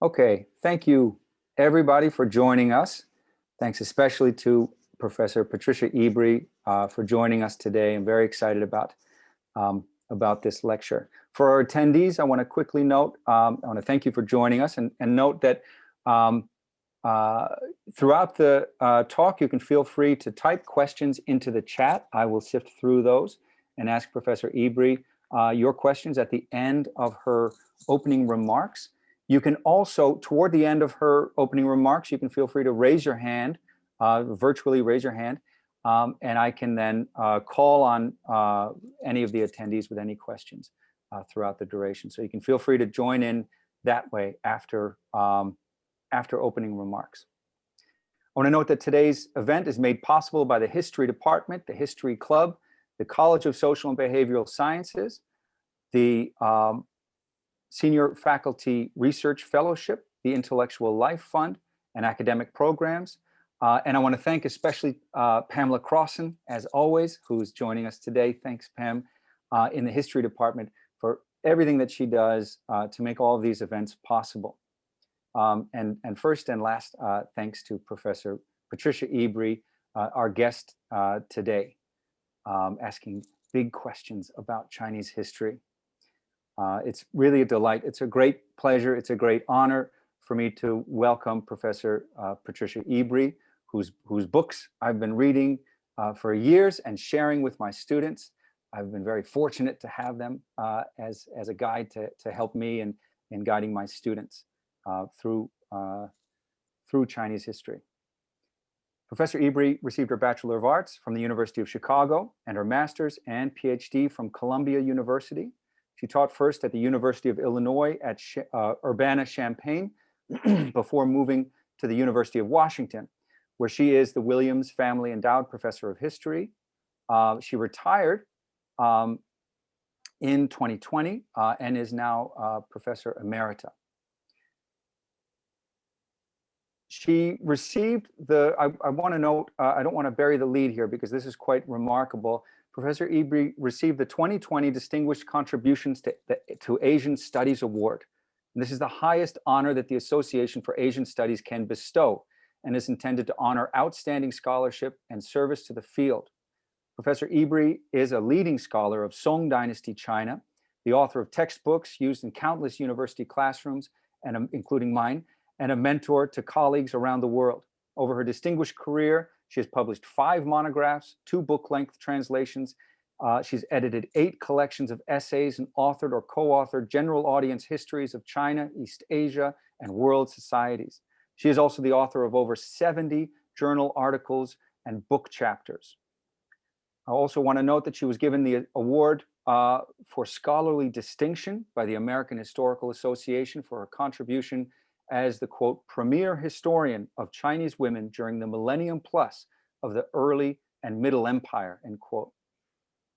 Okay, thank you everybody for joining us. Thanks especially to Professor Patricia Ebrey for joining us today. I'm very excited about this lecture. For our attendees, I want to quickly note, I want to thank you for joining us and note that throughout the talk, you can feel free to type questions into the chat. I will sift through those and ask Professor Ebrey your questions at the end of her opening remarks. You can also, toward the end of her opening remarks, you can feel free to raise your hand, virtually raise your hand, and I can then call on any of the attendees with any questions throughout the duration. So you can feel free to join in that way after opening remarks. I want to note that today's event is made possible by the History Department, the History Club, the College of Social and Behavioral Sciences, the Senior Faculty Research Fellowship, the Intellectual Life Fund, and academic programs. And I want to thank especially Pamela Crossan, as always, who's joining us today. Thanks, Pam, in the History Department for everything that she does to make all of these events possible. And first and last, thanks to Professor Patricia Ebrey, our guest today, asking big questions about Chinese history. It's really a delight. It's a great pleasure. It's a great honor for me to welcome Professor Patricia Ebrey, whose books I've been reading for years and sharing with my students. I've been very fortunate to have them as a guide to help me in guiding my students through Chinese history. Professor Ebrey received her Bachelor of Arts from the University of Chicago and her Master's and PhD from Columbia University. She taught first at the University of Illinois at Urbana-Champaign before moving to the University of Washington, where she is the Williams Family Endowed Professor of History. She retired in 2020 and is now Professor Emerita. She received the, I want to note, I don't want to bury the lead here because this is quite remarkable. Professor Ebrey received the 2020 Distinguished Contributions to Asian Studies Award. And this is the highest honor that the Association for Asian Studies can bestow and is intended to honor outstanding scholarship and service to the field. Professor Ebrey is a leading scholar of Song Dynasty China, the author of textbooks used in countless university classrooms, and including mine, and a mentor to colleagues around the world. Over her distinguished career, she has published 5 monographs, 2 book-length translations. She's edited 8 collections of essays and authored or co-authored general audience histories of China, East Asia, and world societies. She is also the author of over 70 journal articles and book chapters. I also want to note that she was given the award for scholarly distinction by the American Historical Association for her contribution as the, quote, premier historian of Chinese women during the millennium plus of the early and middle empire, end quote.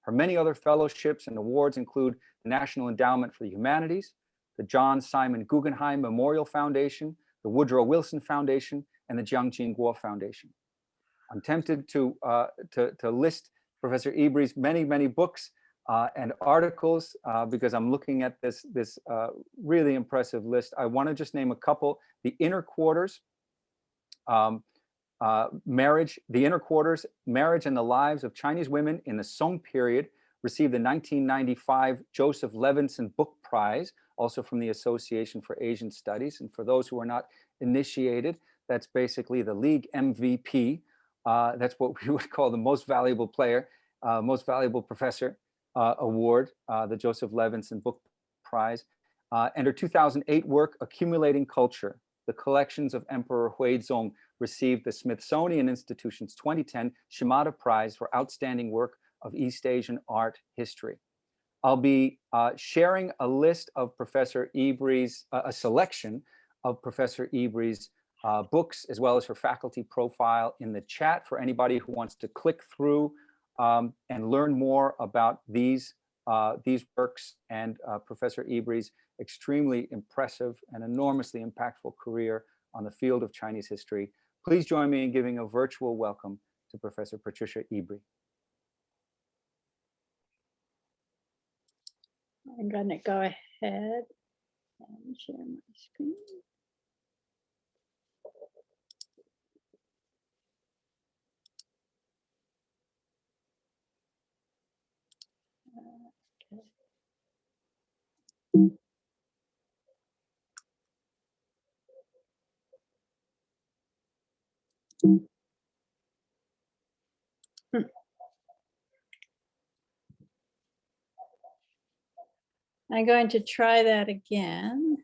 Her many other fellowships and awards include the National Endowment for the Humanities, the John Simon Guggenheim Memorial Foundation, the Woodrow Wilson Foundation, and the Jiang Jingguo Foundation. I'm tempted to list Professor Ebrey's many books and articles because I'm looking at this really impressive list. I want to just name a couple. The Inner Quarters, Marriage, The Inner Quarters, Marriage and the Lives of Chinese Women in the Song Period, received the 1995 Joseph Levinson Book Prize, also from the Association for Asian Studies. And for those who are not initiated, that's basically the league MVP. That's what we would call the most valuable player, most valuable professor award, the Joseph Levinson Book Prize. And her 2008 work, Accumulating Culture, the collections of Emperor Huizong, received the Smithsonian Institution's 2010 Shimada Prize for Outstanding Work of East Asian Art History. I'll be sharing a list of Professor Ebrey's, a selection of Professor Ebrey's books, as well as her faculty profile in the chat for anybody who wants to click through and learn more about these works and Professor Ebrey's extremely impressive and enormously impactful career on the field of Chinese history. Please join me in giving a virtual welcome to Professor Patricia Ebrey. I'm going to go ahead and share my screen. I'm going to try that again.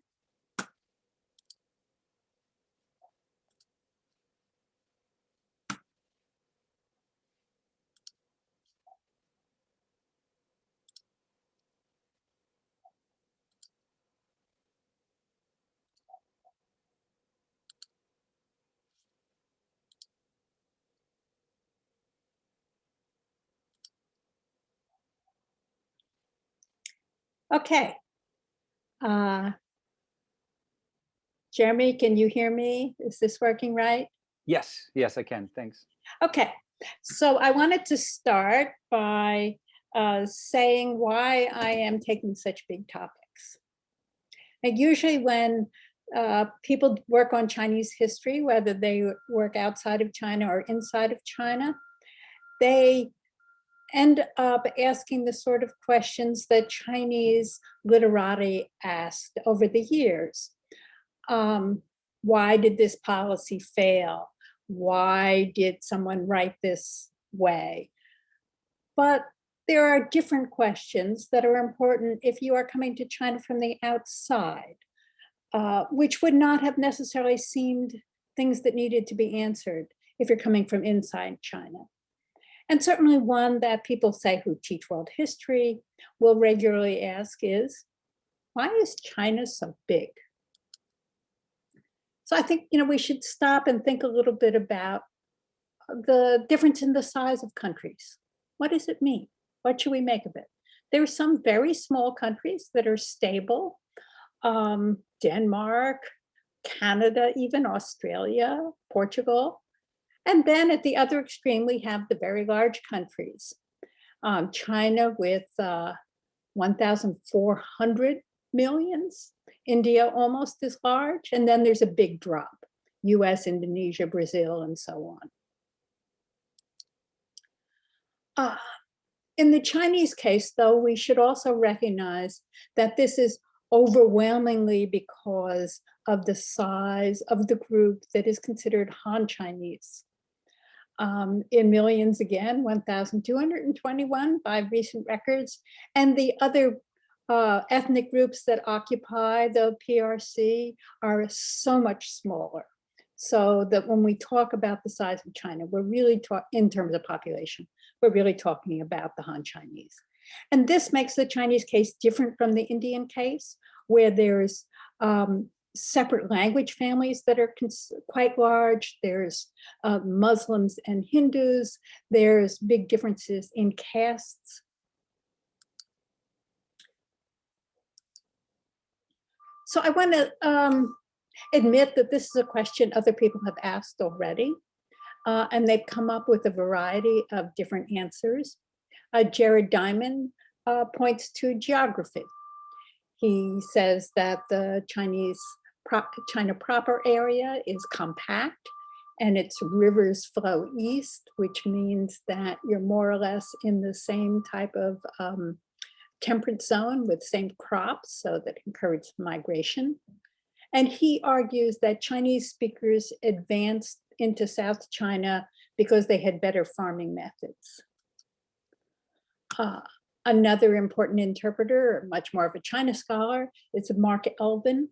Okay. Jeremy, can you hear me? Is this working right? Yes, yes, I can. Thanks. Okay. So I wanted to start by saying why I am taking such big topics. And usually when people work on Chinese history, whether they work outside of China or inside of China, they end up asking the sort of questions that Chinese literati asked over the years. Why did this policy fail? Why did someone write this way? But there are different questions that are important if you are coming to China from the outside, which would not have necessarily seemed things that needed to be answered if you're coming from inside China. And certainly one that people say who teach world history will regularly ask is, why is China so big? So I think, we should stop and think a little bit about the difference in the size of countries. What does it mean? What should we make of it? There are some very small countries that are stable. Denmark, Canada, even Australia, Portugal. And then at the other extreme, we have the very large countries. China with 1,400 millions, India almost as large, and then there's a big drop, US, Indonesia, Brazil, and so on. In the Chinese case, though, we should also recognize that this is overwhelmingly because of the size of the group that is considered Han Chinese. In millions again, 1,221 by recent records, and the other ethnic groups that occupy the PRC are so much smaller. So that when we talk about the size of China, we're really talking in terms of population, we're really talking about the Han Chinese. And this makes the Chinese case different from the Indian case, where there's separate language families that are quite large. There's Muslims and Hindus. There's big differences in castes. So I want to admit that this is a question other people have asked already, and they've come up with a variety of different answers. Jared Diamond points to geography. He says that the China proper area is compact and its rivers flow east, which means that you're more or less in the same type of temperate zone with same crops, so that encourages migration. And he argues that Chinese speakers advanced into South China because they had better farming methods. Another important interpreter, much more of a China scholar, is Mark Elvin.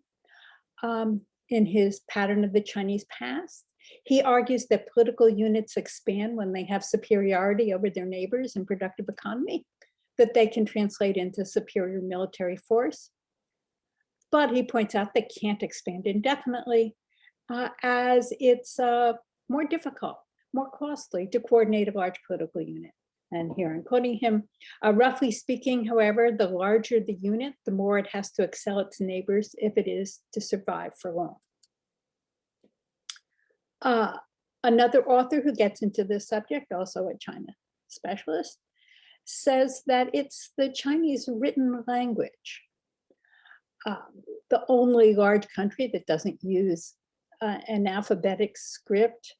In his Pattern of the Chinese Past, he argues that political units expand when they have superiority over their neighbors in productive economy, that they can translate into superior military force. But he points out they can't expand indefinitely, as it's more difficult, more costly to coordinate a large political unit. And here I'm quoting him, roughly speaking, however, the larger the unit, the more it has to excel its neighbors if it is to survive for long. Another author who gets into this subject, also a China specialist, says that it's the Chinese written language, the only large country that doesn't use an alphabetic script.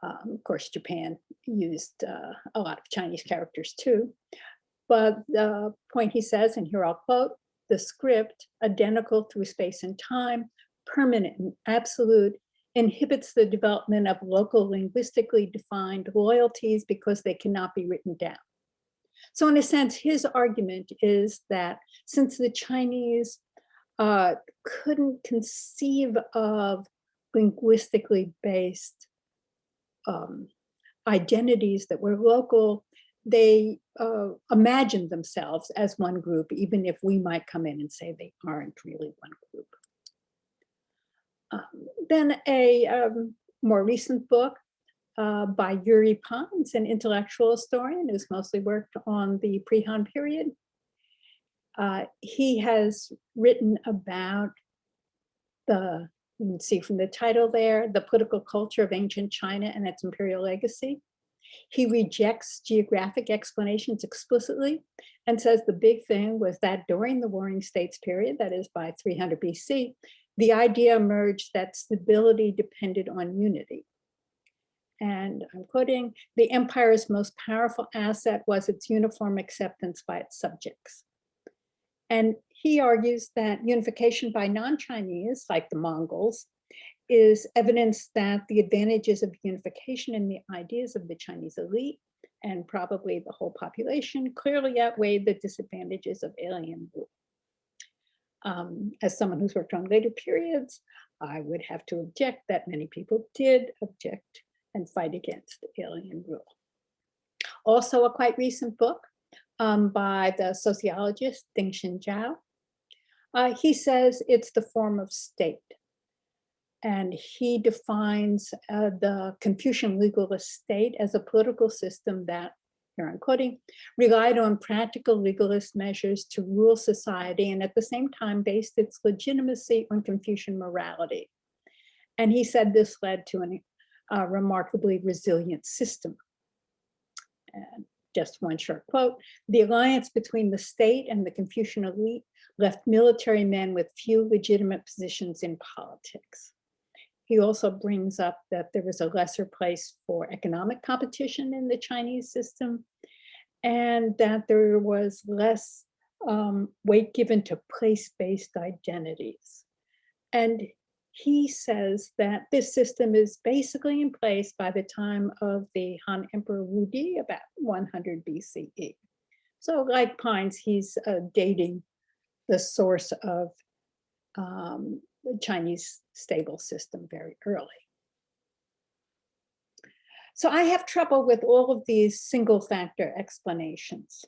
Of course, Japan used a lot of Chinese characters too. But the point he says, and here I'll quote, the script, identical through space and time, permanent and absolute, inhibits the development of local linguistically defined loyalties because they cannot be written down. So in a sense, his argument is that since the Chinese couldn't conceive of linguistically based identities that were local, they imagined themselves as one group, even if we might come in and say they aren't really one group. Then a more recent book by Yuri Pons, an intellectual historian who's mostly worked on the pre-Han period. He has written about you can see from the title there, the political culture of ancient China and its imperial legacy. He rejects geographic explanations explicitly and says the big thing was that during the Warring States period, that is by 300 BC, the idea emerged that stability depended on unity. And I'm quoting, the empire's most powerful asset was its uniform acceptance by its subjects. And he argues that unification by non-Chinese, like the Mongols, is evidence that the advantages of unification in the ideas of the Chinese elite and probably the whole population clearly outweighed the disadvantages of alien rule. As someone who's worked on later periods, I would have to object that many people did object and fight against alien rule. Also a quite recent book by the sociologist Dingxin Zhao. He says it's the form of state. And he defines the Confucian legalist state as a political system that, here I'm quoting, relied on practical legalist measures to rule society and at the same time based its legitimacy on Confucian morality. And he said this led to a remarkably resilient system. And just one short quote, the alliance between the state and the Confucian elite left military men with few legitimate positions in politics. He also brings up that there was a lesser place for economic competition in the Chinese system and that there was less weight given to place-based identities. And he says that this system is basically in place by the time of the Han Emperor Wudi, about 100 BCE. So like Pines, he's dating the source of the Chinese stable system very early. So I have trouble with all of these single factor explanations.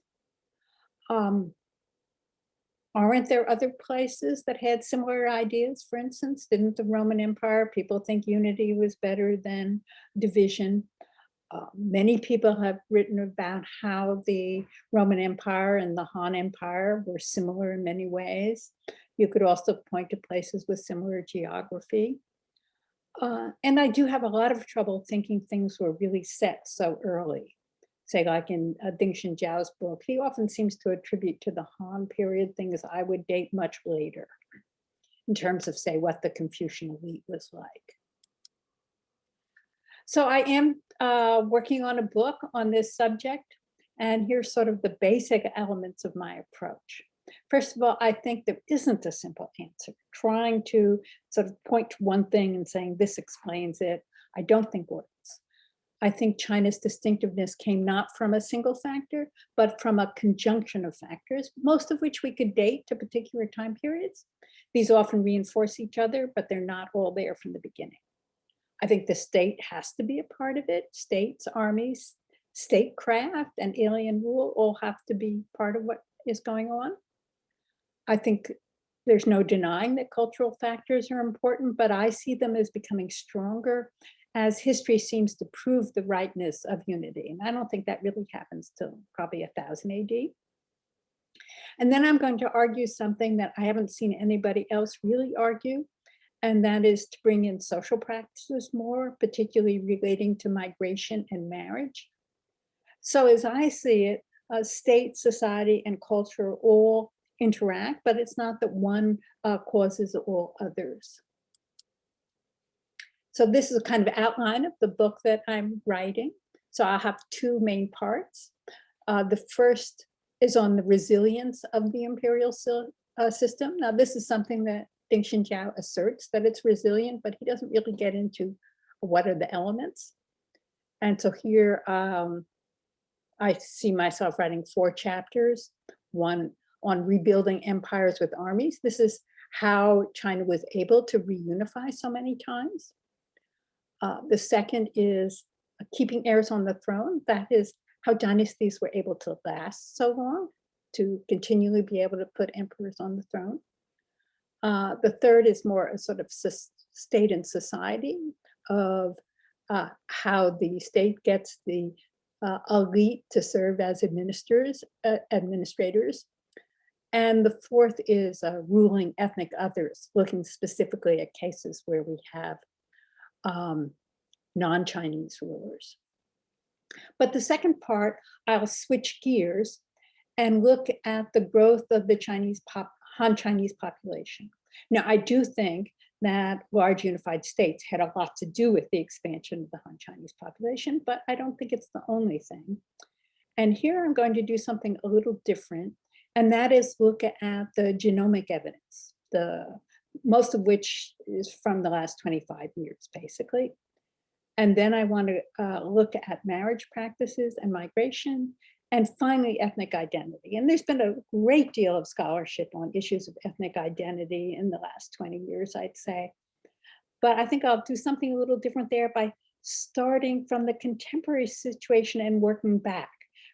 Aren't there other places that had similar ideas? For instance, didn't the Roman Empire, people think unity was better than division? Many people have written about how the Roman Empire and the Han Empire were similar in many ways. You could also point to places with similar geography. And I do have a lot of trouble thinking things were really set so early. Say like in Dingxin Zhao's book, he often seems to attribute to the Han period things I would date much later in terms of, say, what the Confucian elite was like. So I am working on a book on this subject, and here's sort of the basic elements of my approach. First of all, I think there isn't a simple answer. Trying to sort of point to one thing and saying this explains it, I don't think works. I think China's distinctiveness came not from a single factor, but from a conjunction of factors, most of which we could date to particular time periods. These often reinforce each other, but they're not all there from the beginning. I think the state has to be a part of it. States, armies, statecraft, and alien rule all have to be part of what is going on. I think there's no denying that cultural factors are important, but I see them as becoming stronger as history seems to prove the rightness of unity. And I don't think that really happens till probably 1000 AD. And then I'm going to argue something that I haven't seen anybody else really argue, and that is to bring in social practices more, particularly relating to migration and marriage. So as I see it, state, society, and culture all interact, but it's not that one causes all others. So this is a kind of outline of the book that I'm writing. So I'll have two main parts. The first is on the resilience of the imperial system. Now, this is something that distinction, Zhao asserts that it's resilient, but he doesn't really get into what are the elements. And so here I see myself writing 4 chapters, one on rebuilding empires with armies. This is how China was able to reunify so many times. The second is keeping heirs on the throne. That is how dynasties were able to last so long, to continually be able to put emperors on the throne. The third is more a sort of state and society of how the state gets the elite to serve as administrators. And the fourth is ruling ethnic others, looking specifically at cases where we have non-Chinese rulers. But the second part, I'll switch gears and look at the growth of the Han Chinese population. Now, I do think that large unified states had a lot to do with the expansion of the Han Chinese population, but I don't think it's the only thing. And here I'm going to do something a little different, and that is look at the genomic evidence, most of which is from the last 25 years, basically. And then I want to look at marriage practices and migration, and finally, ethnic identity. And there's been a great deal of scholarship on issues of ethnic identity in the last 20 years, I'd say. But I think I'll do something a little different there by starting from the contemporary situation and working back,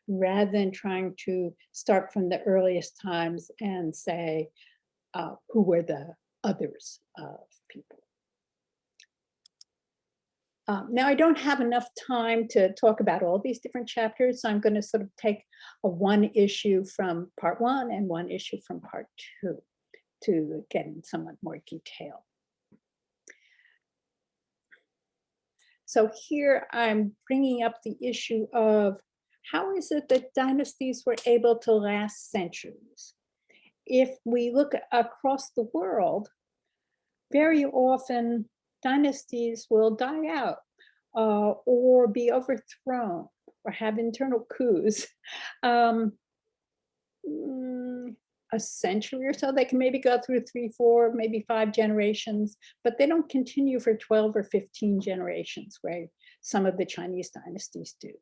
rather than trying to start from the earliest times and say, who were the others of people. Now, I don't have enough time to talk about all these different chapters, so I'm going to sort of take one issue from part 1 and one issue from part 2 to get in somewhat more detail. So here I'm bringing up the issue of how is it that dynasties were able to last centuries? If we look across the world, very often dynasties will die out or be overthrown or have internal coups. A century or so, they can maybe go through 3, 4, maybe 5 generations, but they don't continue for 12 or 15 generations, where some of the Chinese dynasties do.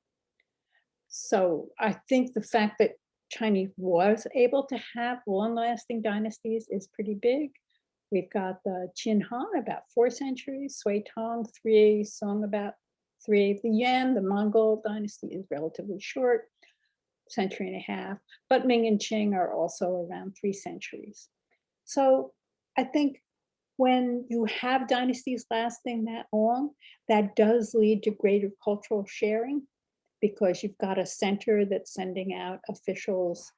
So I think the fact that China was able to have long-lasting dynasties is pretty big. We've got the Qin Han, about 4 centuries, Sui Tong, 3, Song, about 3. The Yuan, the Mongol dynasty, is relatively short, century and a half, but Ming and Qing are also around 3 centuries. So I think when you have dynasties lasting that long, that does lead to greater cultural sharing, because you've got a center that's sending out officials,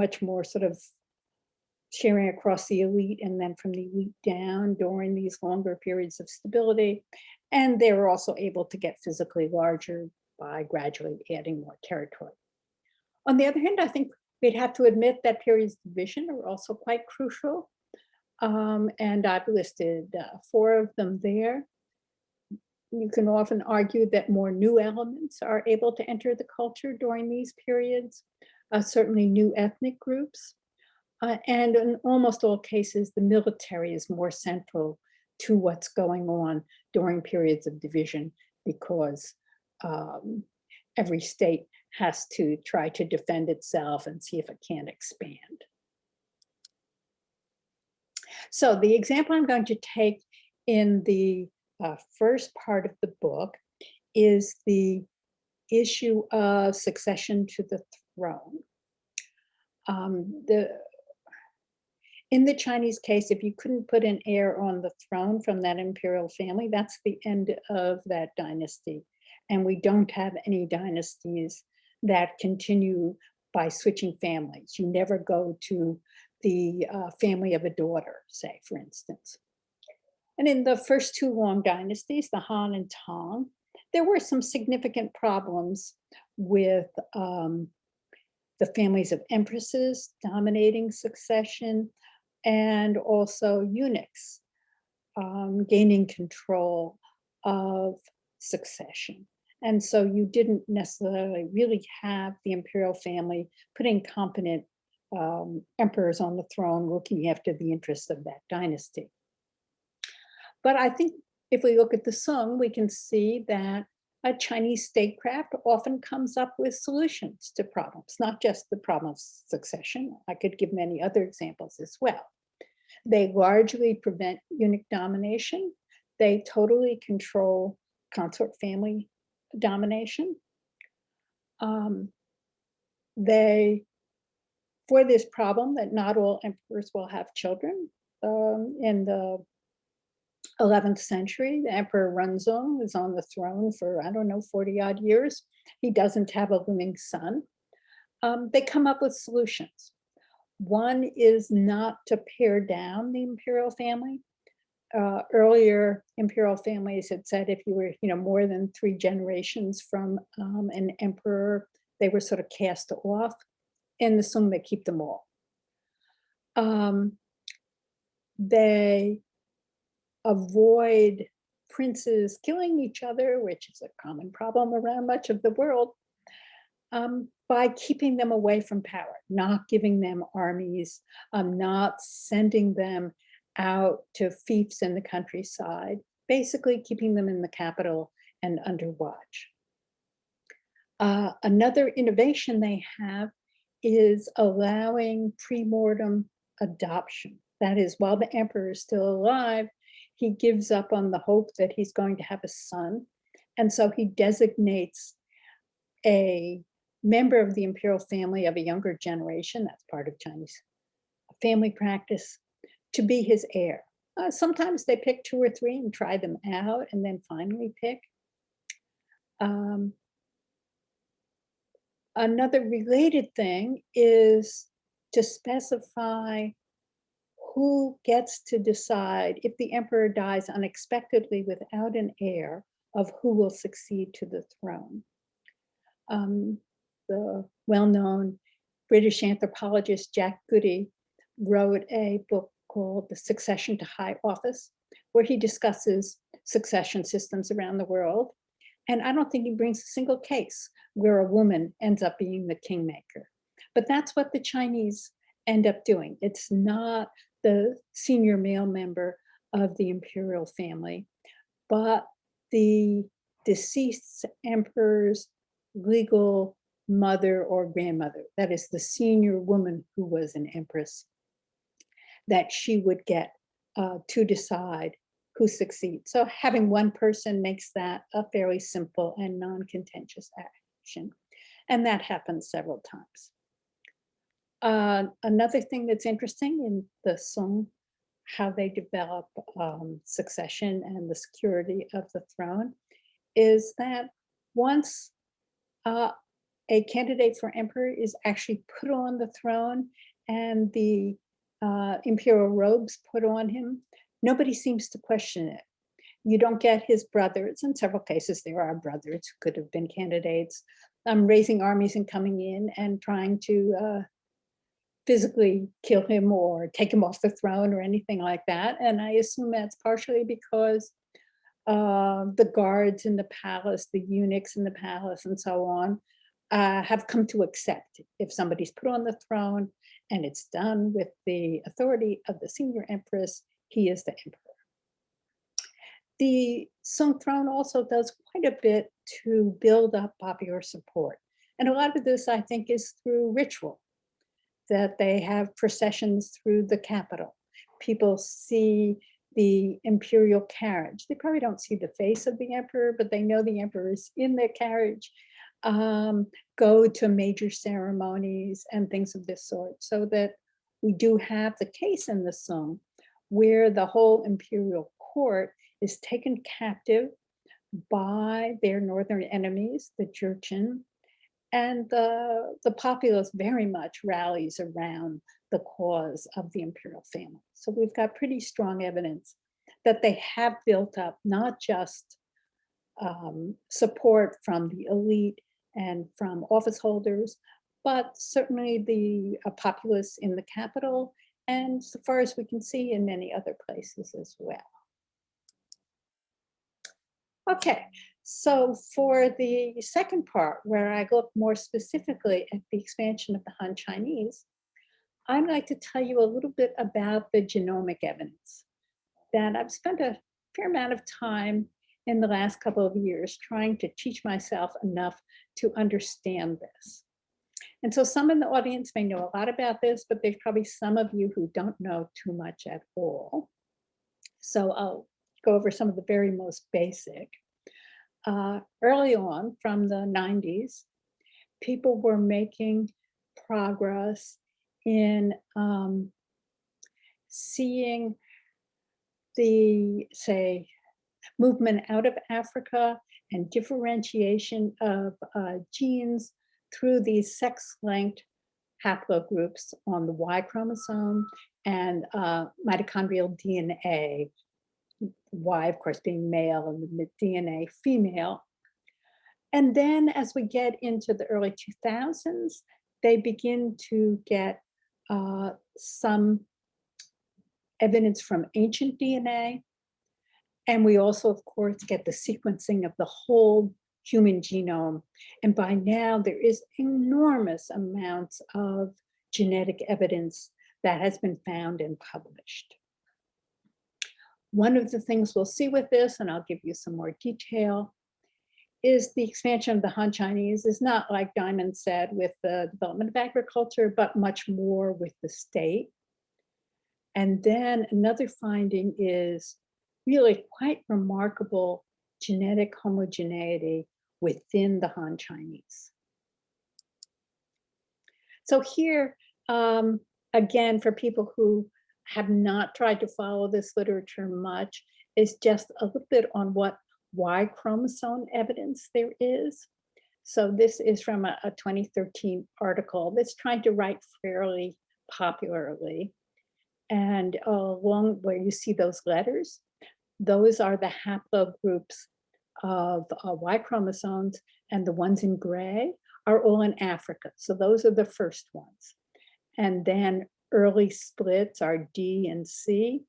much more sort of sharing across the elite and then from the elite down during these longer periods of stability. And they were also able to get physically larger by gradually adding more territory. On the other hand, I think we'd have to admit that periods of division are also quite crucial. And I've listed 4 of them there. You can often argue that more new elements are able to enter the culture during these periods, certainly new ethnic groups. And in almost all cases, the military is more central to what's going on during periods of division, because every state has to try to defend itself and see if it can expand. So the example I'm going to take in the first part of the book is the issue of succession to the throne. In the Chinese case, if you couldn't put an heir on the throne from that imperial family, that's the end of that dynasty. And we don't have any dynasties that continue by switching families. You never go to the family of a daughter, say, for instance. And in the first 2 long dynasties, the Han and Tang, there were some significant problems with the families of empresses dominating succession, and also eunuchs gaining control of succession. And so you didn't necessarily really have the imperial family putting competent emperors on the throne looking after the interests of that dynasty. But I think if we look at the Song, we can see that a Chinese statecraft often comes up with solutions to problems, not just the problem of succession. I could give many other examples as well. They largely prevent eunuch domination. They totally control consort family domination. For this problem that not all emperors will have children, in the 11th century, the Emperor Huizong was on the throne for, I don't know, 40 odd years. He doesn't have a living son. They come up with solutions. One is not to pare down the imperial family. Earlier imperial families had said if you were, more than 3 generations from an emperor, they were sort of cast off. In the Song, they keep them all. They avoid princes killing each other, which is a common problem around much of the world, by keeping them away from power, not giving them armies, not sending them out to fiefs in the countryside, basically keeping them in the capital and under watch. Another innovation they have is allowing premortem adoption. That is, while the emperor is still alive, he gives up on the hope that he's going to have a son. And so he designates a member of the imperial family of a younger generation, that's part of Chinese family practice, to be his heir. Sometimes they pick 2 or 3 and try them out and then finally pick. Another related thing is to specify who gets to decide if the emperor dies unexpectedly without an heir of who will succeed to the throne. The well-known British anthropologist Jack Goody wrote a book called The Succession to High Office, where he discusses succession systems around the world. And I don't think he brings a single case where a woman ends up being the kingmaker. But that's what the Chinese end up doing. It's not the senior male member of the imperial family, but the deceased emperor's legal mother or grandmother. That is the senior woman who was an empress, that she would get to decide who succeeds. So having one person makes that a fairly simple and non-contentious action. And that happens several times. Another thing that's interesting in the Song, how they develop succession and the security of the throne, is that once a candidate for emperor is actually put on the throne and the imperial robes put on him, nobody seems to question it. You don't get his brothers. In several cases, there are brothers who could have been candidates, raising armies and coming in and trying to physically kill him or take him off the throne or anything like that. And I assume that's partially because the guards in the palace, the eunuchs in the palace and so on, have come to accept if somebody's put on the throne and it's done with the authority of the senior empress, he is the emperor. The Song throne also does quite a bit to build up popular support. And a lot of this, I think, is through ritual, that they have processions through the capital. People see the imperial carriage. They probably don't see the face of the emperor, but they know the emperor is in their carriage, go to major ceremonies and things of this sort, so that we do have the case in the Song where the whole imperial court is taken captive by their northern enemies, the Jurchen, and the populace very much rallies around the cause of the imperial family. So we've got pretty strong evidence that they have built up not just support from the elite and from office holders, but certainly the populace in the capital, and so far as we can see, in many other places as well. Okay, so for the second part, where I look more specifically at the expansion of the Han Chinese, I'd like to tell you a little bit about the genomic evidence that I've spent a fair amount of time in the last couple of years trying to teach myself enough to understand this. And so some in the audience may know a lot about this, but there's probably some of you who don't know too much at all. So I'll go over some of the very most basic. Early on, from the 90s, people were making progress in seeing the, say, movement out of Africa and differentiation of genes through these sex-linked haplogroups on the Y chromosome and mitochondrial DNA, Y, of course, being male and the DNA female. And then as we get into the early 2000s, they begin to get some evidence from ancient DNA. And we also, of course, get the sequencing of the whole human genome. And by now, there is enormous amounts of genetic evidence that has been found and published. One of the things we'll see with this, and I'll give you some more detail, is the expansion of the Han Chinese is not, like Diamond said, with the development of agriculture, but much more with the state. And then another finding is really quite remarkable genetic homogeneity within the Han Chinese. So here, again, for people who have not tried to follow this literature much, is just a little bit on what Y chromosome evidence there is. So this is from a 2013 article that's trying to write fairly popularly. And along where you see those letters, those are the haplogroups of Y chromosomes, and the ones in gray are all in Africa. So those are the first ones. And then early splits are D and C.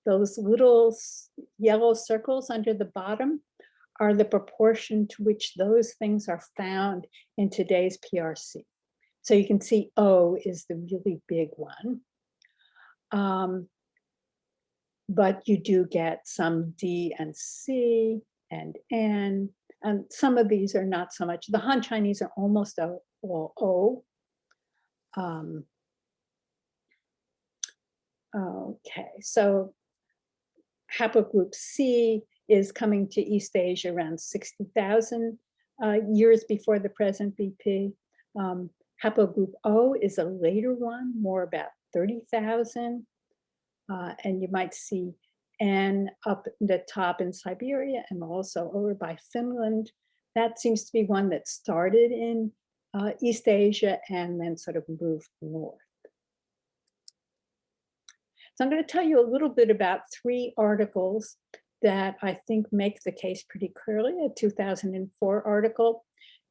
Those little yellow circles under the bottom are the proportion to which those things are found in today's PRC. So you can see O is the really big one. But you do get some D and C and N, and some of these are not so much. The Han Chinese are almost all O. Okay, so haplogroup C is coming to East Asia around 60,000 years before the present BP. Haplogroup O is a later one, more about 30,000. And you might see N up the top in Siberia and also over by Finland. That seems to be one that started in East Asia and then sort of moved north. So I'm going to tell you a little bit about 3 articles that I think make the case pretty clearly. A 2004 article,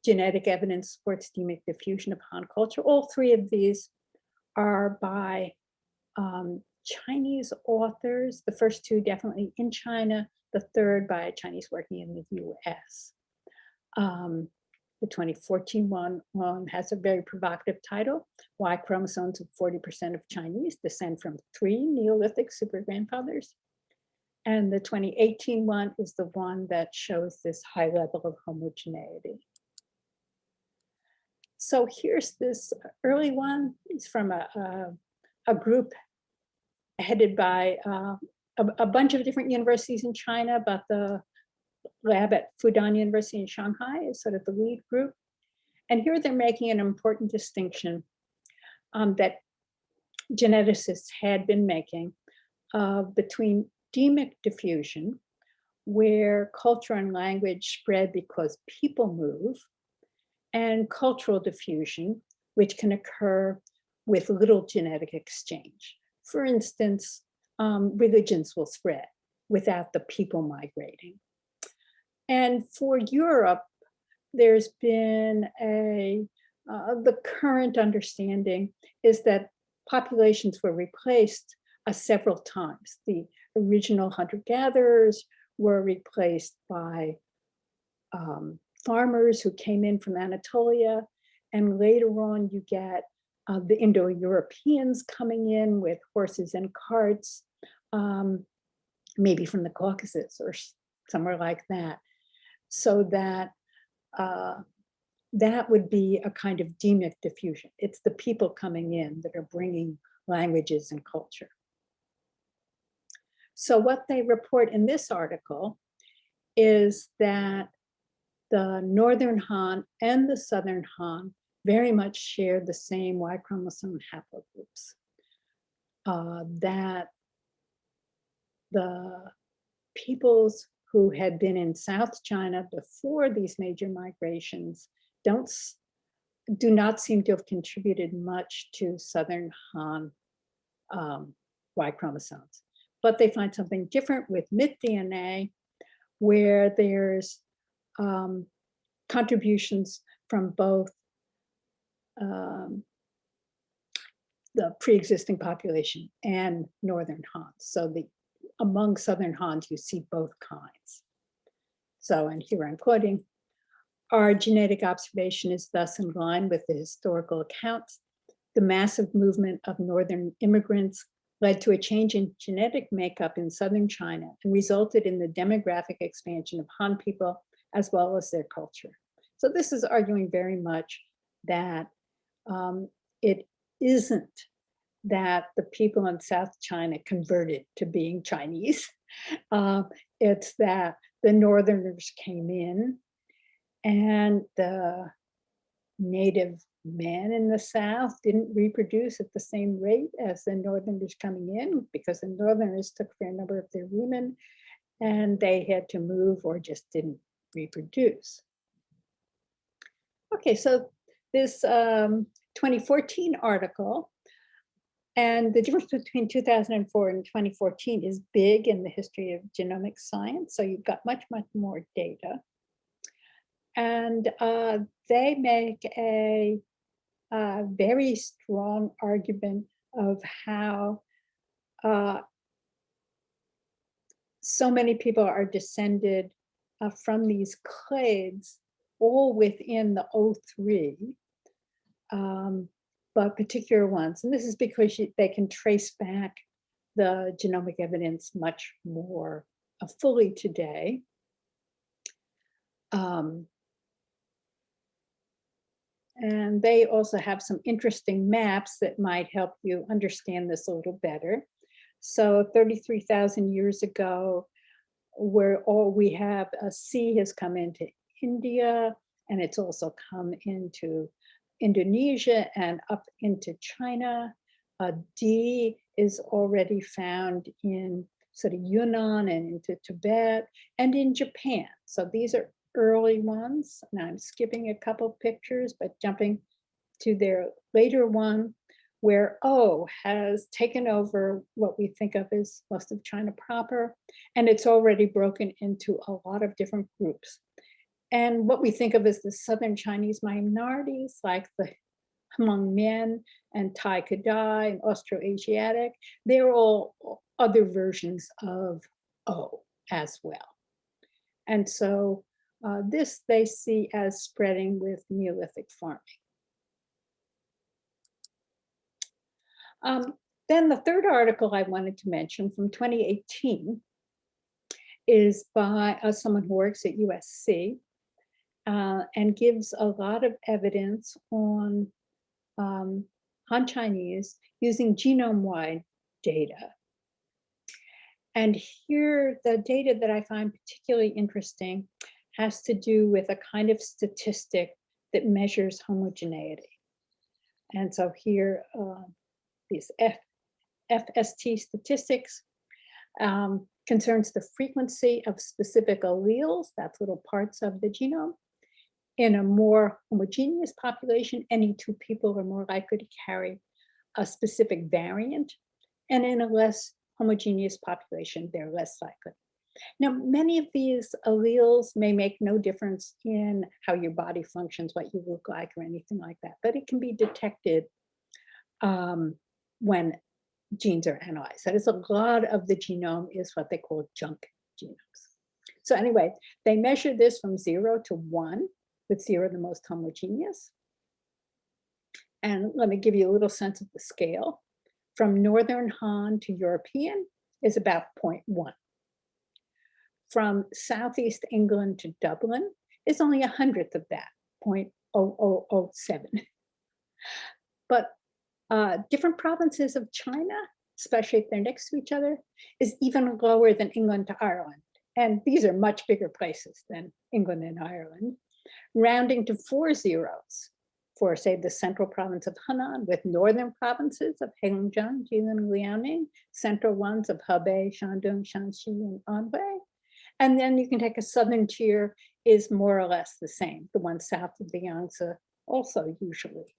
Genetic Evidence Supports Demic Diffusion of Han Qulture. All 3 of these are by Chinese authors. The first 2 definitely in China, the third by a Chinese working in the US. The 2014 one has a very provocative title, Why Chromosomes of 40% of Chinese Descend from 3 Neolithic super-grandfathers. And the 2018 one is the one that shows this high level of homogeneity. So here's this early one. It's from a group headed by a bunch of different universities in China, but the lab at Fudan University in Shanghai is sort of the lead group. And here they're making an important distinction that geneticists had been making between demic diffusion, where culture and language spread because people move, and cultural diffusion, which can occur with little genetic exchange. For instance, religions will spread without the people migrating. And for Europe, there's been the current understanding is that populations were replaced several times. The original hunter-gatherers were replaced by farmers who came in from Anatolia. And later on, you get the Indo-Europeans coming in with horses and carts, maybe from the Caucasus or somewhere like that. So that that would be a kind of demic diffusion. It's the people coming in that are bringing languages and culture. So what they report in this article is that the Northern Han and the Southern Han very much share the same Y chromosome haplogroups. That the peoples who had been in South China before these major migrations do not seem to have contributed much to Southern Han Y chromosomes. But they find something different with mid-DNA, where there's contributions from both the pre-existing population and Northern Han. So among Southern Hans, you see both kinds. So, and here I'm quoting, our genetic observation is thus in line with the historical accounts. The massive movement of Northern immigrants led to a change in genetic makeup in Southern China and resulted in the demographic expansion of Han people as well as their culture. So this is arguing very much that it isn't that the people in South China converted to being Chinese. It's that the Northerners came in and the native men in the South didn't reproduce at the same rate as the Northerners coming in, because the Northerners took a fair number of their women and they had to move or just didn't reproduce. Okay, so this 2014 article, and the difference between 2004 and 2014 is big in the history of genomic science. So you've got much, much more data. And they make a very strong argument of how so many people are descended from these clades, all within the O3, but particular ones. And this is because they can trace back the genomic evidence much more fully today. And they also have some interesting maps that might help you understand this a little better. So 33,000 years ago, where all we have, a C has come into India, and it's also come into Indonesia and up into China. A D is already found in sort of Yunnan and into Tibet and in Japan. So these are early ones. Now I'm skipping a couple pictures, but jumping to their later one, where O has taken over what we think of as most of China proper, and it's already broken into a lot of different groups. And what we think of as the Southern Chinese minorities, like the Hmong men and Thai Kadai and Austroasiatic, they're all other versions of O as well. And so this they see as spreading with Neolithic farming. Then the third article I wanted to mention from 2018 is by someone who works at USC and gives a lot of evidence on Han Chinese using genome-wide data. And here, the data that I find particularly interesting has to do with a kind of statistic that measures homogeneity. And so here, these FST statistics concerns the frequency of specific alleles, that's little parts of the genome. In a more homogeneous population, any two people are more likely to carry a specific variant. And in a less homogeneous population, they're less likely. Now, many of these alleles may make no difference in how your body functions, what you look like, or anything like that, but it can be detected when genes are analyzed. That is, a lot of the genome is what they call junk genomes. So anyway, they measure this from 0 to 1, with 0 the most homogeneous. And let me give you a little sense of the scale. From Northern Han to European is about 0.1. From Southeast England to Dublin is only 100th of that, 0.0007. But different provinces of China, especially if they're next to each other, is even lower than England to Ireland. And these are much bigger places than England and Ireland, rounding to 4 zeros for, say, the central province of Henan, with northern provinces of Heilongjiang, Jilin, Liaoning, central ones of Hebei, Shandong, Shanxi, and Anhui. And then you can take a southern tier is more or less the same. The one south of the Yangtze also usually.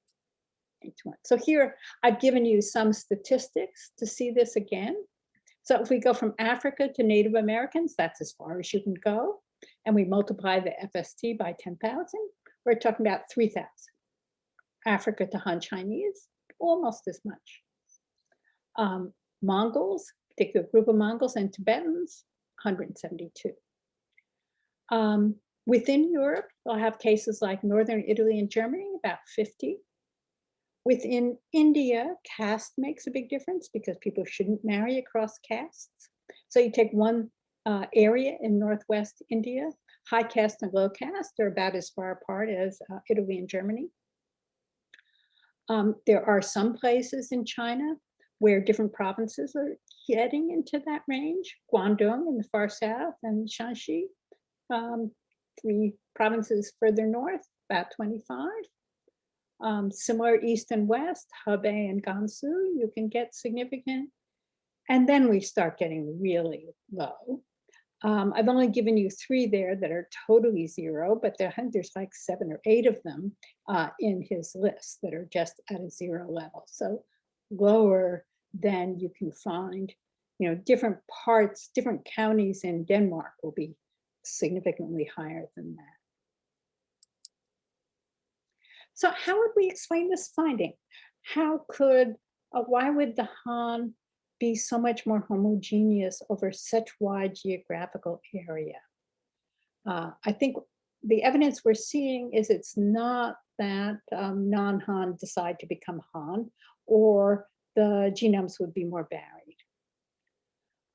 So here I've given you some statistics to see this again. So if we go from Africa to Native Americans, that's as far as you can go. And we multiply the FST by 10,000, we're talking about 3,000. Africa to Han Chinese, almost as much. Mongols, particular group of Mongols and Tibetans, 172. Within Europe, we'll have cases like Northern Italy and Germany, about 50. Within India, caste makes a big difference because people shouldn't marry across castes. So you take one area in Northwest India, high caste and low caste are about as far apart as Italy and Germany. There are some places in China where different provinces are heading into that range. Guangdong in the far south and Shanxi, 3 provinces further north, about 25. Similar east and west, Hebei and Gansu, you can get significant. And then we start getting really low. I've only given you 3 there that are totally zero, but there's like 7 or 8 of them in his list that are just at a 0 level. So lower than you can find, different parts, different counties in Denmark will be significantly higher than that. So how would we explain this finding? Why would the Han be so much more homogeneous over such wide geographical area? I think the evidence we're seeing is it's not that non-Han decide to become Han, or the genomes would be more varied.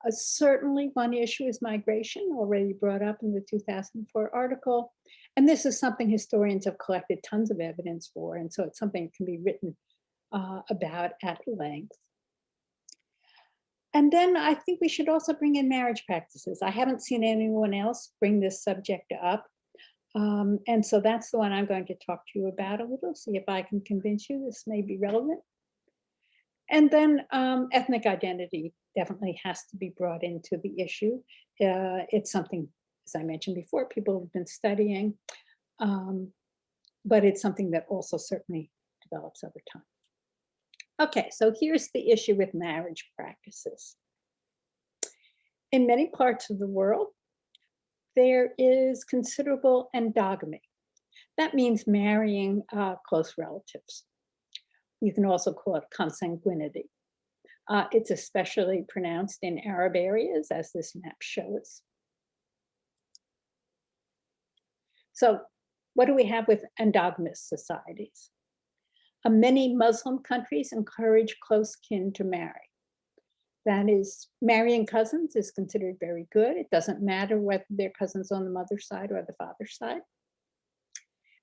Certainly one issue is migration, already brought up in the 2004 article. And this is something historians have collected tons of evidence for. And so it's something that can be written about at length. And then I think we should also bring in marriage practices. I haven't seen anyone else bring this subject up. And so that's the one I'm going to talk to you about a little, see if I can convince you this may be relevant. And then ethnic identity definitely has to be brought into the issue. It's something, as I mentioned before, people have been studying, but it's something that also certainly develops over time. Okay, so here's the issue with marriage practices. In many parts of the world, there is considerable endogamy. That means marrying close relatives. You can also call it consanguinity. It's especially pronounced in Arab areas, as this map shows. So what do we have with endogamous societies? Many Muslim countries encourage close kin to marry. That is, marrying cousins is considered very good. It doesn't matter whether they're cousins on the mother's side or the father's side.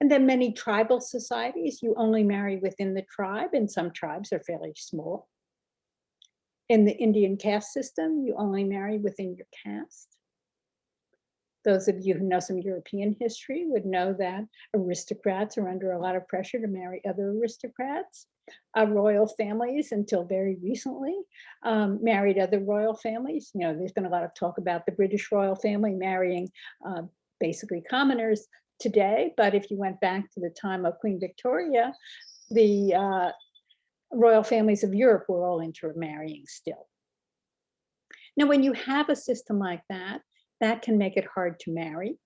And then many tribal societies, you only marry within the tribe, and some tribes are fairly small. In the Indian caste system, you only marry within your caste. Those of you who know some European history would know that aristocrats are under a lot of pressure to marry other aristocrats. Royal families, until very recently, married other royal families. There's been a lot of talk about the British royal family marrying basically commoners today, but if you went back to the time of Queen Victoria, the royal families of Europe were all intermarrying still. Now, when you have a system like that, that can make it hard to marry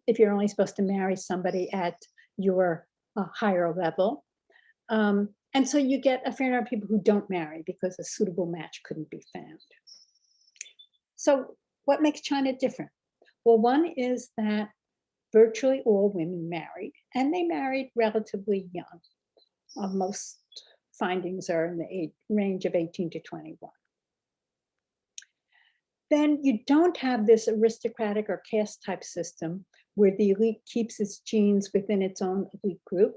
if you're only supposed to marry somebody at your higher level. And so you get a fair number of people who don't marry because a suitable match couldn't be found. So what makes China different? Well, one is that virtually all women married, and they married relatively young. Most findings are in the range of 18 to 21. Then you don't have this aristocratic or caste type system where the elite keeps its genes within its own elite group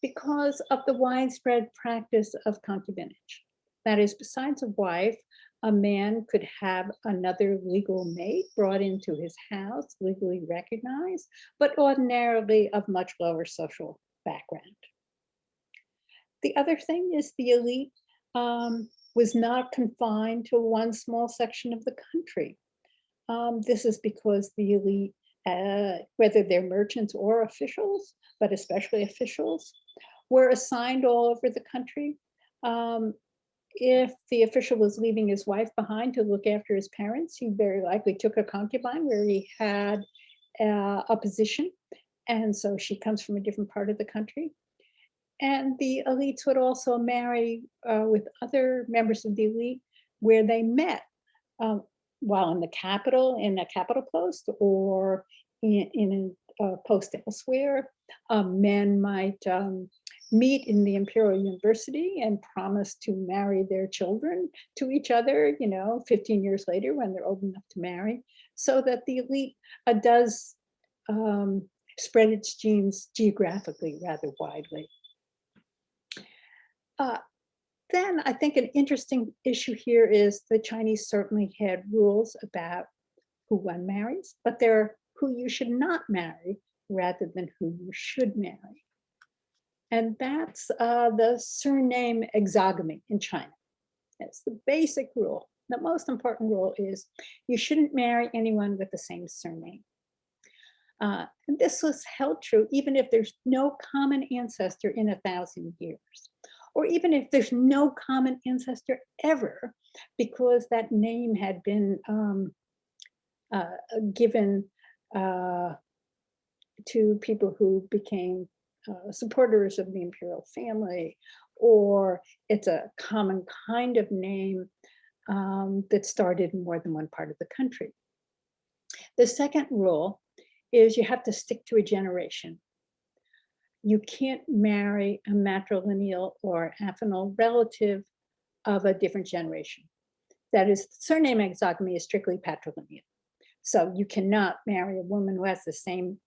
because of the widespread practice of concubinage. That is, besides a wife, a man could have another legal mate brought into his house, legally recognized, but ordinarily of much lower social background. The other thing is the elite was not confined to one small section of the country. This is because the elite, whether they're merchants or officials, but especially officials, were assigned all over the country. If the official was leaving his wife behind to look after his parents, he very likely took a concubine where he had a position. And so she comes from a different part of the country. And the elites would also marry with other members of the elite where they met while in the capital, in a capital post, or in a post elsewhere. Men might meet in the Imperial University and promise to marry their children to each other, 15 years later when they're old enough to marry, so that the elite does spread its genes geographically rather widely. Then I think an interesting issue here is the Chinese certainly had rules about who one marries, but they're who you should not marry rather than who you should marry. And that's the surname exogamy in China. That's the basic rule. The most important rule is you shouldn't marry anyone with the same surname. And this was held true even if there's no common ancestor in 1,000 years, or even if there's no common ancestor ever, because that name had been given to people who became supporters of the imperial family, or it's a common kind of name that started in more than one part of the country. The second rule is you have to stick to a generation. You can't marry a matrilineal or affinal relative of a different generation. That is, surname exogamy is strictly patrilineal. So you cannot marry a woman who has the same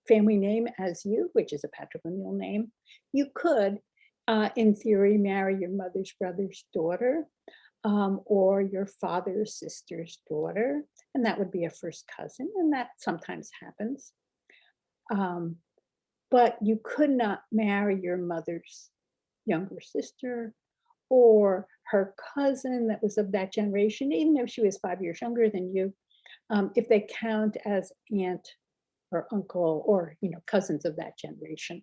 family name as you, which is a patrilineal name. You could, in theory, marry your mother's brother's daughter or your father's sister's daughter, and that would be a first cousin, and that sometimes happens. But you could not marry your mother's younger sister or her cousin that was of that generation, even if she was 5 years younger than you, if they count as aunt or uncle or cousins of that generation.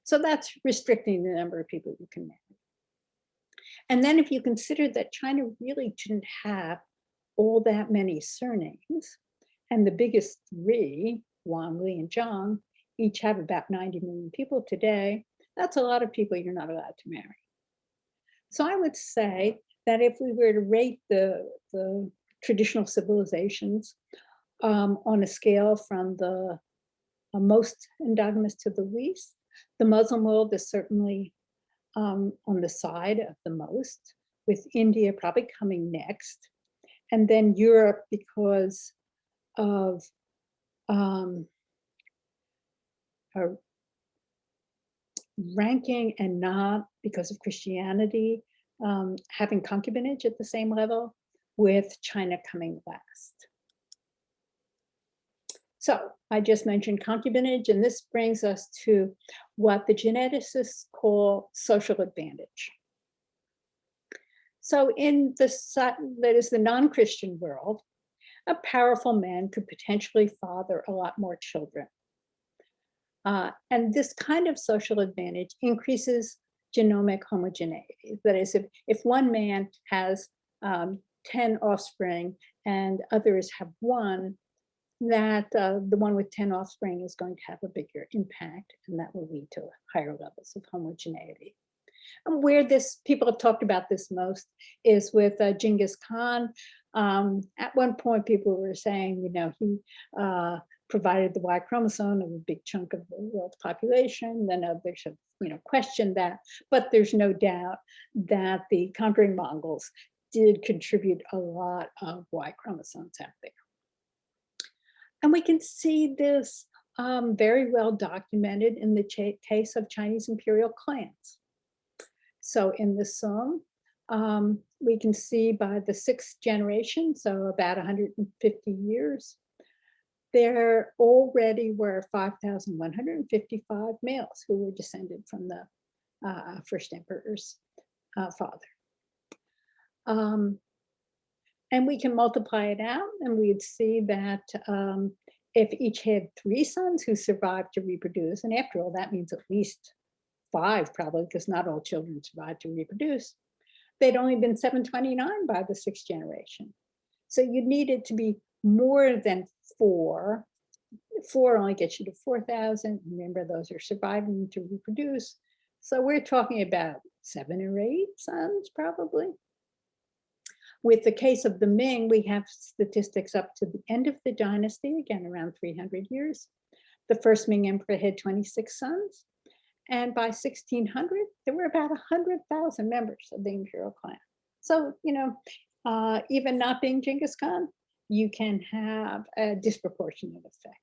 So that's restricting the number of people you can marry. And then if you consider that China really didn't have all that many surnames, and the biggest three, Wang, Li, and Zhang, each have about 90 million people today, that's a lot of people you're not allowed to marry. So I would say that if we were to rate the traditional civilizations on a scale from the most endogamous to the least, the Muslim world is certainly on the side of the most, with India probably coming next, and then Europe because of ranking and not because of Christianity having concubinage at the same level, with China coming last. So I just mentioned concubinage, and this brings us to what the geneticists call social advantage. So in the non-Christian world, a powerful man could potentially father a lot more children. And this kind of social advantage increases genomic homogeneity. That is, if one man has 10 offspring and others have one, that the one with 10 offspring is going to have a bigger impact, and that will lead to higher levels of homogeneity. And where people have talked about this most is with Genghis Khan. At one point, people were saying, he provided the Y chromosome of a big chunk of the world's population. Then others have, questioned that, but there's no doubt that the conquering Mongols did contribute a lot of Y chromosomes out there. And we can see this very well documented in the case of Chinese imperial clans. So in the Song, we can see by the 6th generation, so about 150 years, there already were 5,155 males who were descended from the first emperor's father. And we can multiply it out, and we'd see that if each had 3 sons who survived to reproduce, and after all, that means at least 5 probably, because not all children survived to reproduce, they'd only been 729 by the 6th generation. So you needed to be more than 4. 4 only gets you to 4,000. Remember, those are surviving to reproduce. So we're talking about 7 or 8 sons, probably. With the case of the Ming, we have statistics up to the end of the dynasty, again, around 300 years. The first Ming emperor had 26 sons. And by 1600, there were about 100,000 members of the imperial clan. So, even not being Genghis Khan, you can have a disproportionate effect.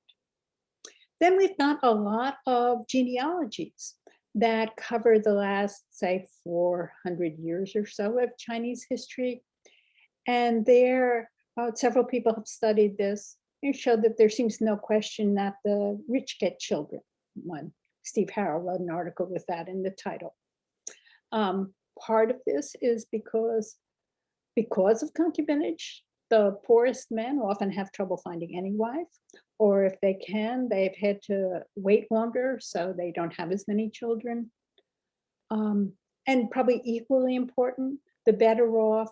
Then we've got a lot of genealogies that cover the last, say, 400 years or so of Chinese history. And there, several people have studied this and showed that there seems no question that the rich get children. One, Steve Harrell wrote an article with that in the title. Part of this is because of concubinage, the poorest men often have trouble finding any wife, or if they can, they've had to wait longer, so they don't have as many children. And probably equally important, the better off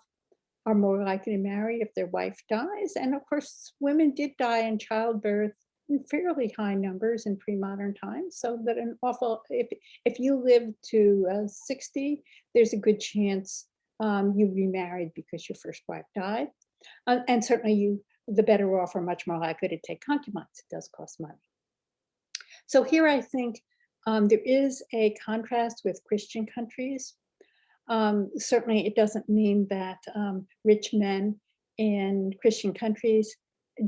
are more likely to marry if their wife dies. And of course, women did die in childbirth in fairly high numbers in pre-modern times, so that if you live to 60, there's a good chance you remarried because your first wife died. And certainly the better off are much more likely to take concubines. It does cost money. So here I think there is a contrast with Christian countries. Certainly it doesn't mean that rich men in Christian countries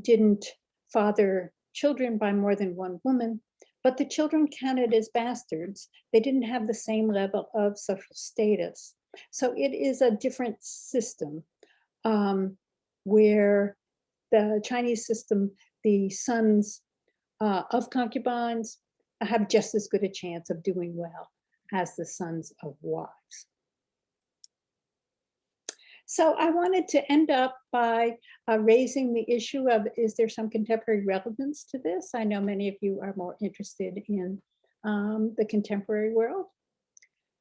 didn't father children by more than one woman, but the children counted as bastards. They didn't have the same level of social status. So it is a different system where the Chinese system, the sons of concubines have just as good a chance of doing well as the sons of wives. So I wanted to end up by raising the issue of, is there some contemporary relevance to this? I know many of you are more interested in the contemporary world.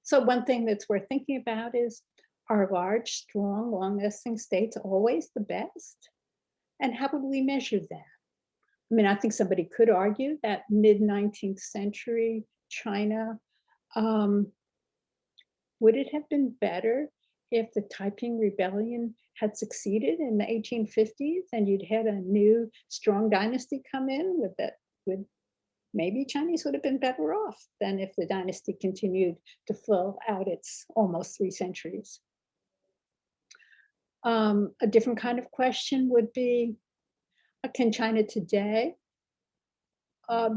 So one thing that's worth thinking about is, are large, strong, long-lasting states always the best? And how would we measure that? I mean, I think somebody could argue that mid-19th century China, would it have been better if the Taiping Rebellion had succeeded in the 1850s and you'd had a new strong dynasty come in with that? Maybe Chinese would have been better off than if the dynasty continued to fill out its almost 3 centuries. A different kind of question would be, can China today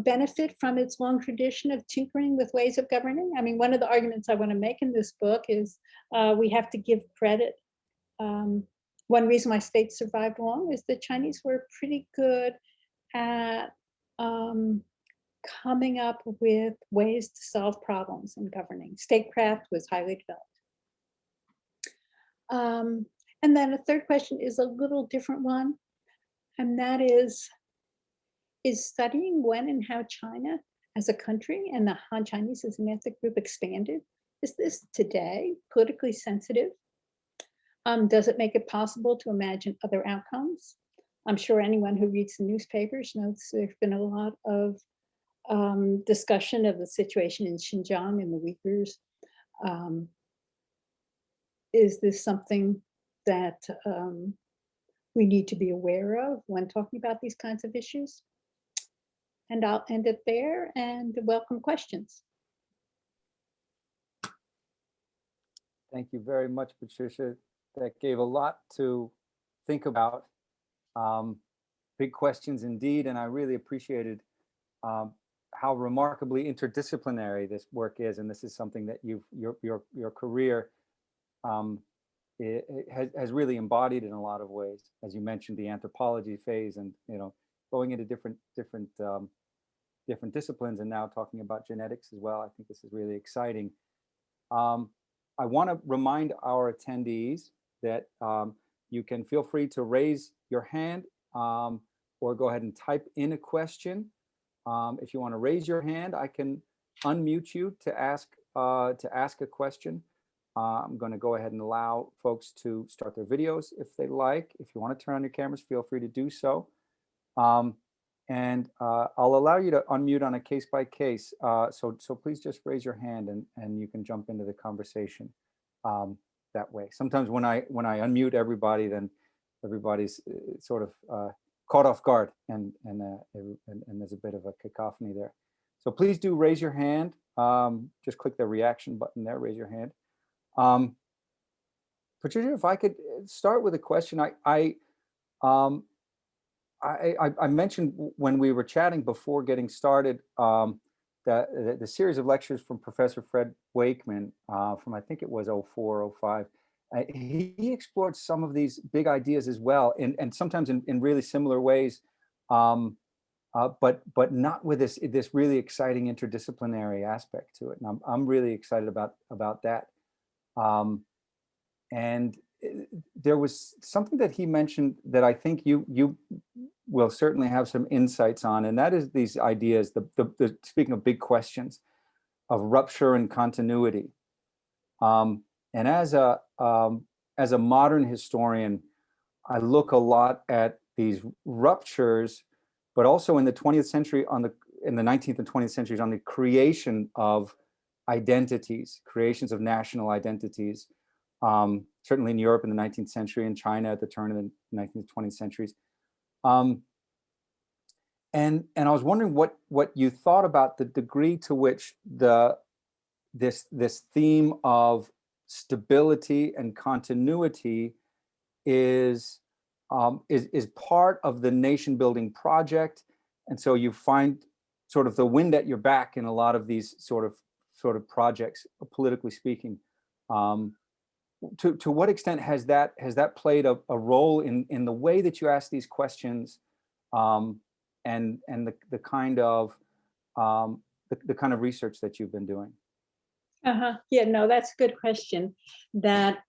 benefit from its long tradition of tinkering with ways of governing? I mean, one of the arguments I want to make in this book is we have to give credit. One reason why states survived long is the Chinese were pretty good at coming up with ways to solve problems in governing. Statecraft was highly developed. And then a third question is a little different one, and that is studying when and how China as a country and the Han Chinese as an ethnic group expanded, is this today politically sensitive? Does it make it possible to imagine other outcomes? I'm sure anyone who reads the newspapers knows there's been a lot of discussion of the situation in Xinjiang and the Uyghurs. Is this something that we need to be aware of when talking about these kinds of issues? And I'll end it there and welcome questions. Thank you very much, Patricia. That gave a lot to think about. Big questions indeed, and I really appreciated how remarkably interdisciplinary this work is, and this is something that your career has really embodied in a lot of ways. As you mentioned, the anthropology phase, and going into different disciplines, and now talking about genetics as well. I think this is really exciting. I want to remind our attendees that you can feel free to raise your hand or go ahead and type in a question. If you want to raise your hand, I can unmute you to ask a question. I'm going to go ahead and allow folks to start their videos if they like. If you want to turn on your cameras, feel free to do so. And I'll allow you to unmute on a case by case. So please just raise your hand and you can jump into the conversation that way. Sometimes when I unmute everybody, then everybody's sort of caught off guard, and there's a bit of a cacophony there. So please do raise your hand. Just click the reaction button there, raise your hand. Patricia, if I could start with a question. I mentioned when we were chatting before getting started the series of lectures from Professor Fred Wakeman from, I think it was 04, 05. He explored some of these big ideas as well, and sometimes in really similar ways, but not with this really exciting interdisciplinary aspect to it. And I'm really excited about that. And there was something that he mentioned that I think you will certainly have some insights on, and that is these ideas, the speaking of big questions, of rupture and continuity. And as a modern historian, I look a lot at these ruptures, but also in the 20th century, in the 19th and 20th centuries, on the creation of identities, creations of national identities. Certainly in Europe in the 19th century, and China at the turn of the 19th, 20th centuries. And I was wondering what you thought about the degree to which this theme of stability and continuity is part of the nation building project. And so you find sort of the wind at your back in a lot of these sort of projects, politically speaking. To what extent has that played a role in the way that you ask these questions, and the kind of research that you've been doing? Yeah, no, that's a good question. That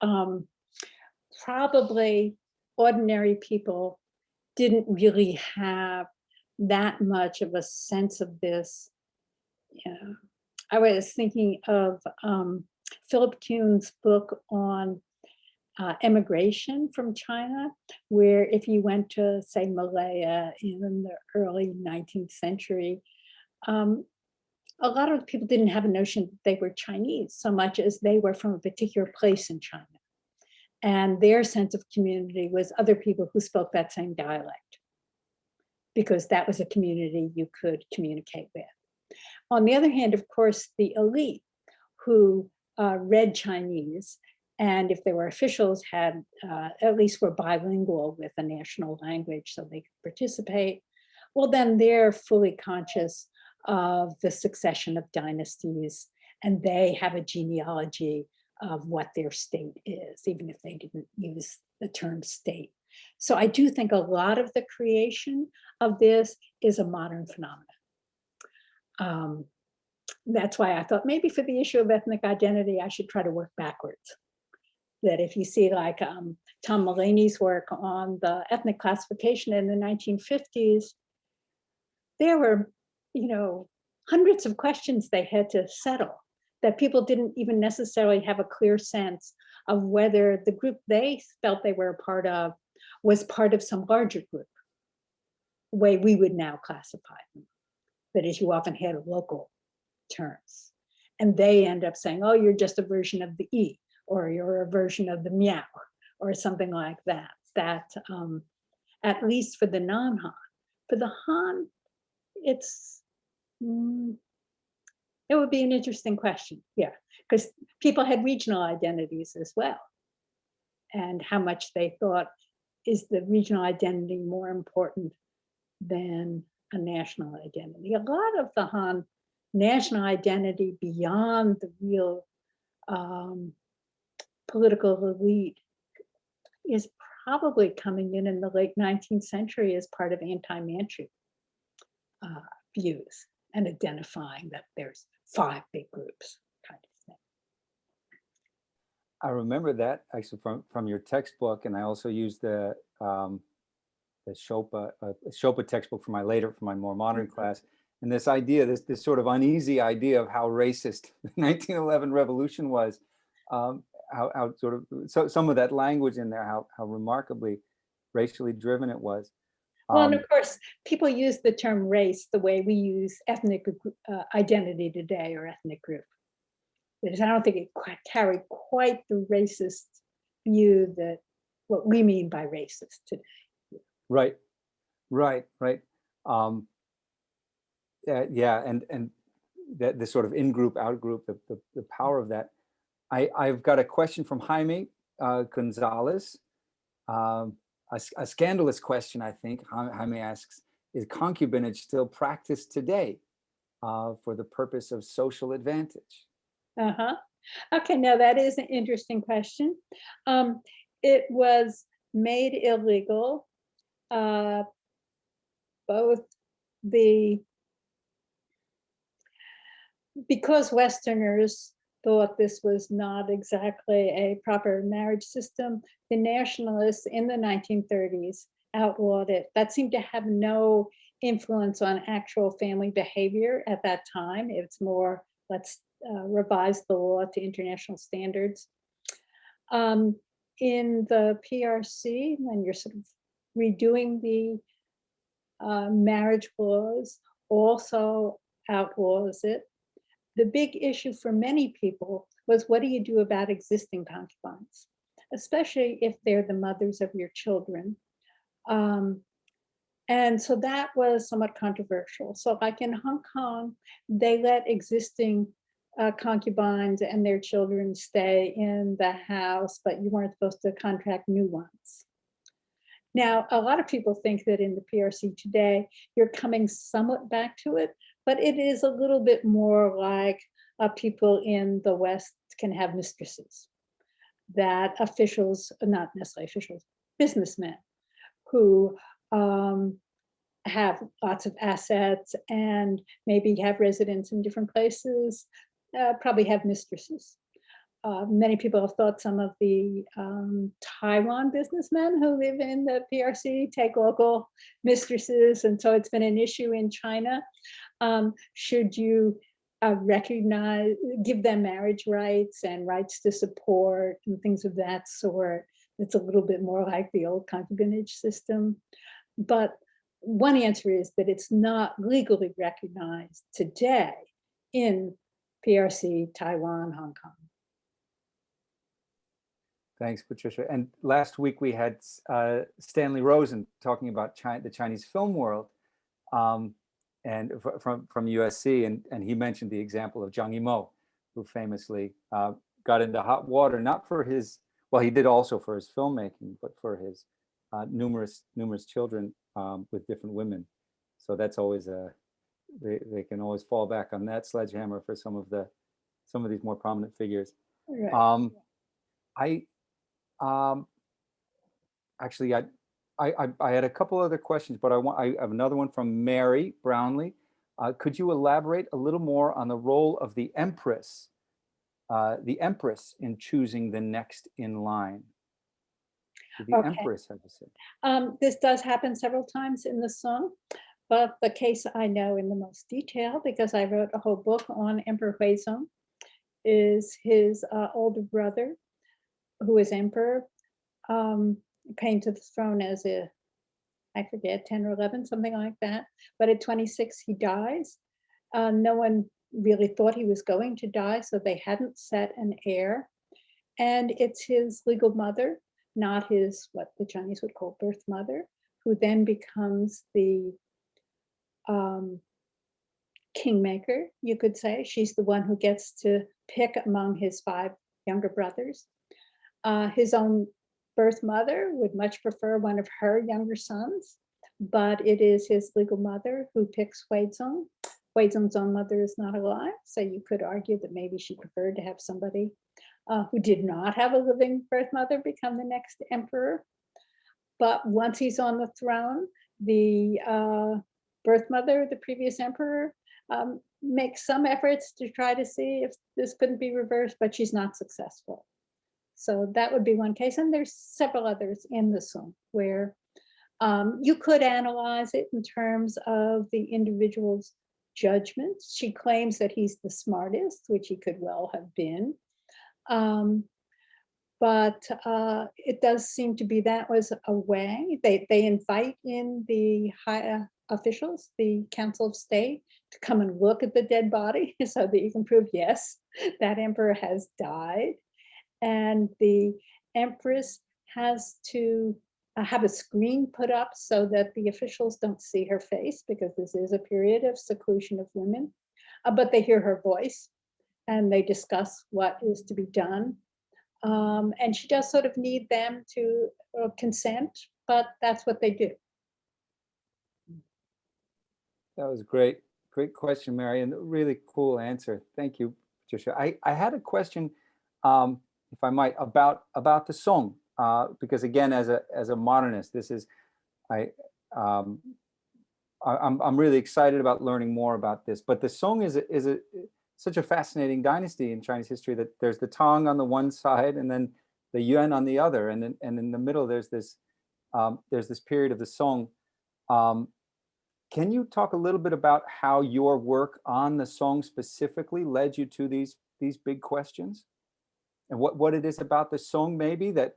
probably ordinary people didn't really have that much of a sense of this. Yeah, I was thinking of Philip Kuhn's book on emigration from China, where if you went to, say, Malaya in the early 19th century, a lot of people didn't have a notion that they were Chinese so much as they were from a particular place in China. And their sense of community was other people who spoke that same dialect, because that was a community you could communicate with. On the other hand, of course, the elite who read Chinese, and if they were officials, had at least were bilingual with a national language so they could participate, well, then they're fully conscious of the succession of dynasties, and they have a genealogy of what their state is, even if they didn't use the term state. So I do think a lot of the creation of this is a modern phenomenon. That's why I thought maybe for the issue of ethnic identity, I should try to work backwards. That if you see like Tom Mulaney's work on the ethnic classification in the 1950s, there were, hundreds of questions they had to settle, that people didn't even necessarily have a clear sense of whether the group they felt they were a part of was part of some larger group, the way we would now classify them. That is, you often had local terms, and they end up saying, oh, you're just a version of the E, or you're a version of the Miao, or something like that. That at least for the non-Han. For the Han, it's, it would be an interesting question, yeah, because people had regional identities as well, and how much they thought, is the regional identity more important than a national identity? A lot of the Han national identity beyond the real political elite is probably coming in the late 19th century as part of anti-Manchu views, and identifying that there's 5 big groups kind of thing. I remember that actually from your textbook, and I also used the Shopa textbook for my more modern class. And this idea, this sort of uneasy idea of how racist the 1911 revolution was, how sort of, so some of that language in there, how remarkably racially driven it was. Well, and of course, people use the term race the way we use ethnic identity today, or ethnic group. Because I don't think it carried quite the racist view that what we mean by racist today. Right. Yeah, and that the sort of in-group, out-group, the power of that. I've got a question from Jaime Gonzalez. A scandalous question, I think. Jaime asks, is concubinage still practiced today for the purpose of social advantage? Okay, now that is an interesting question. It was made illegal, because Westerners thought this was not exactly a proper marriage system. The nationalists in the 1930s outlawed it. That seemed to have no influence on actual family behavior at that time. It's more, let's revise the law to international standards. In the PRC, when you're sort of redoing the marriage laws, also outlaws it. The big issue for many people was, what do you do about existing concubines, especially if they're the mothers of your children? And so that was somewhat controversial. So like in Hong Kong, they let existing concubines and their children stay in the house, but you weren't supposed to contract new ones. Now, a lot of people think that in the PRC today, you're coming somewhat back to it, but it is a little bit more like people in the West can have mistresses, that officials, not necessarily officials, businessmen who have lots of assets and maybe have residence in different places, probably have mistresses. Many people have thought some of the Taiwan businessmen who live in the PRC take local mistresses, and so it's been an issue in China. Should you recognize, give them marriage rights and rights to support and things of that sort? It's a little bit more like the old concubinage system. But one answer is that it's not legally recognized today in PRC, Taiwan, Hong Kong. Thanks, Patricia. And last week we had Stanley Rosen talking about the Chinese film world, and from USC, and he mentioned the example of Zhang Yimou, who famously got into hot water, not for his, well, he did also for his filmmaking, but for his numerous children with different women. So that's always they can always fall back on that sledgehammer for some of these more prominent figures. Right. Actually, I had a couple other questions, but I have another one from Mary Brownlee. Could you elaborate a little more on the role of the Empress in choosing the next in line? The Empress have to say. This does happen several times in the song, but the case I know in the most detail, because I wrote a whole book on Emperor Huizong, is his older brother, who is emperor, came to the throne as I forget, 10 or 11, something like that. But at 26, he dies. No one really thought he was going to die, so they hadn't set an heir. And it's his legal mother, not his, what the Chinese would call birth mother, who then becomes the kingmaker, you could say. She's the one who gets to pick among his 5 younger brothers. His own birth mother would much prefer one of her younger sons, but it is his legal mother who picks Huizong. Huizong's own mother is not alive, so you could argue that maybe she preferred to have somebody who did not have a living birth mother become the next emperor. But once he's on the throne, the birth mother, the previous emperor, makes some efforts to try to see if this couldn't be reversed, but she's not successful. So that would be one case. And there's several others in the Song where you could analyze it in terms of the individual's judgments. She claims that he's the smartest, which he could well have been. But it does seem to be that was a way. They invite in the high officials, the Council of State, to come and look at the dead body so that you can prove, yes, that emperor has died. And the empress has to have a screen put up so that the officials don't see her face, because this is a period of seclusion of women, but they hear her voice and they discuss what is to be done. And she does sort of need them to consent, but that's what they do. That was great. Great question, Mary, and a really cool answer. Thank you, Patricia. I had a question, if I might, about the Song, because again, as a modernist, this is I'm really excited about learning more about this. But the Song is such a fascinating dynasty in Chinese history, that there's the Tang on the one side and then the Yuan on the other, and in the middle there's this period of the Song. Can you talk a little bit about how your work on the Song specifically led you to these big questions, and what it is about the Song maybe that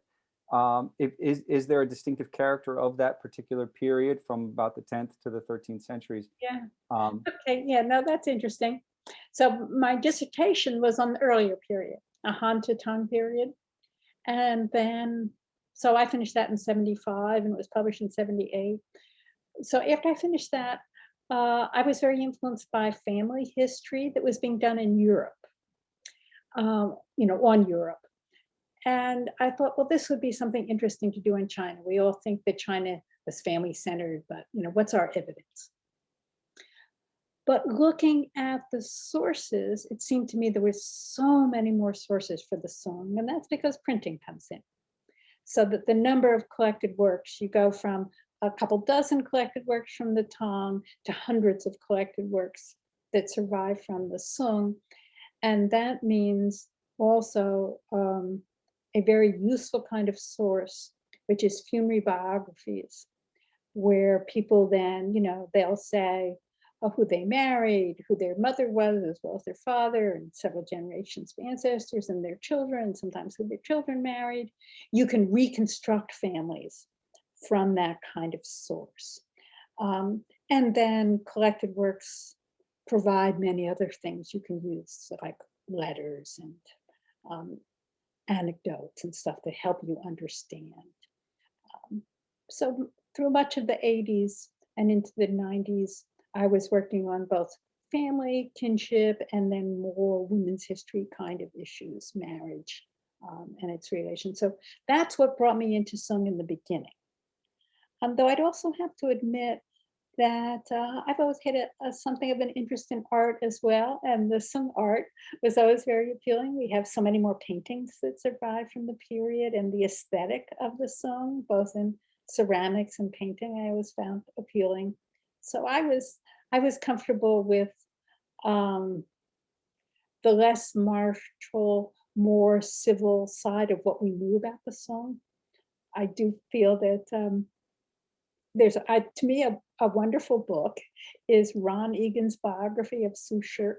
is there a distinctive character of that particular period from about the 10th to the 13th centuries? Yeah. Okay. Yeah. No, that's interesting. So my dissertation was on the earlier period, a Han to Tang period, and then so I finished that in 75 and it was published in 78. So after I finished that, I was very influenced by family history that was being done in Europe, on Europe. And I thought, well, this would be something interesting to do in China. We all think that China was family centered, but what's our evidence? But looking at the sources, it seemed to me there were so many more sources for the Song, and that's because printing comes in. So that the number of collected works, you go from a couple dozen collected works from the Tang to hundreds of collected works that survive from the Song. And that means also a very useful kind of source, which is funerary biographies, where people then, they'll say who they married, who their mother was, as well as their father, and several generations of ancestors and their children, sometimes who their children married. You can reconstruct families from that kind of source. And then collected works provide many other things you can use, like letters and anecdotes and stuff to help you understand. So through much of the 80s and into the 90s, I was working on both family, kinship, and then more women's history kind of issues, marriage and its relation. So that's what brought me into Song in the beginning. Though I'd also have to admit that I've always had something of an interest in art as well, and the Song art was always very appealing. We have so many more paintings that survive from the period, and the aesthetic of the Song, both in ceramics and painting, I always found appealing. So I was comfortable with the less martial, more civil side of what we knew about the Song. I do feel that there's, to me, a wonderful book is Ron Egan's biography of Qulture,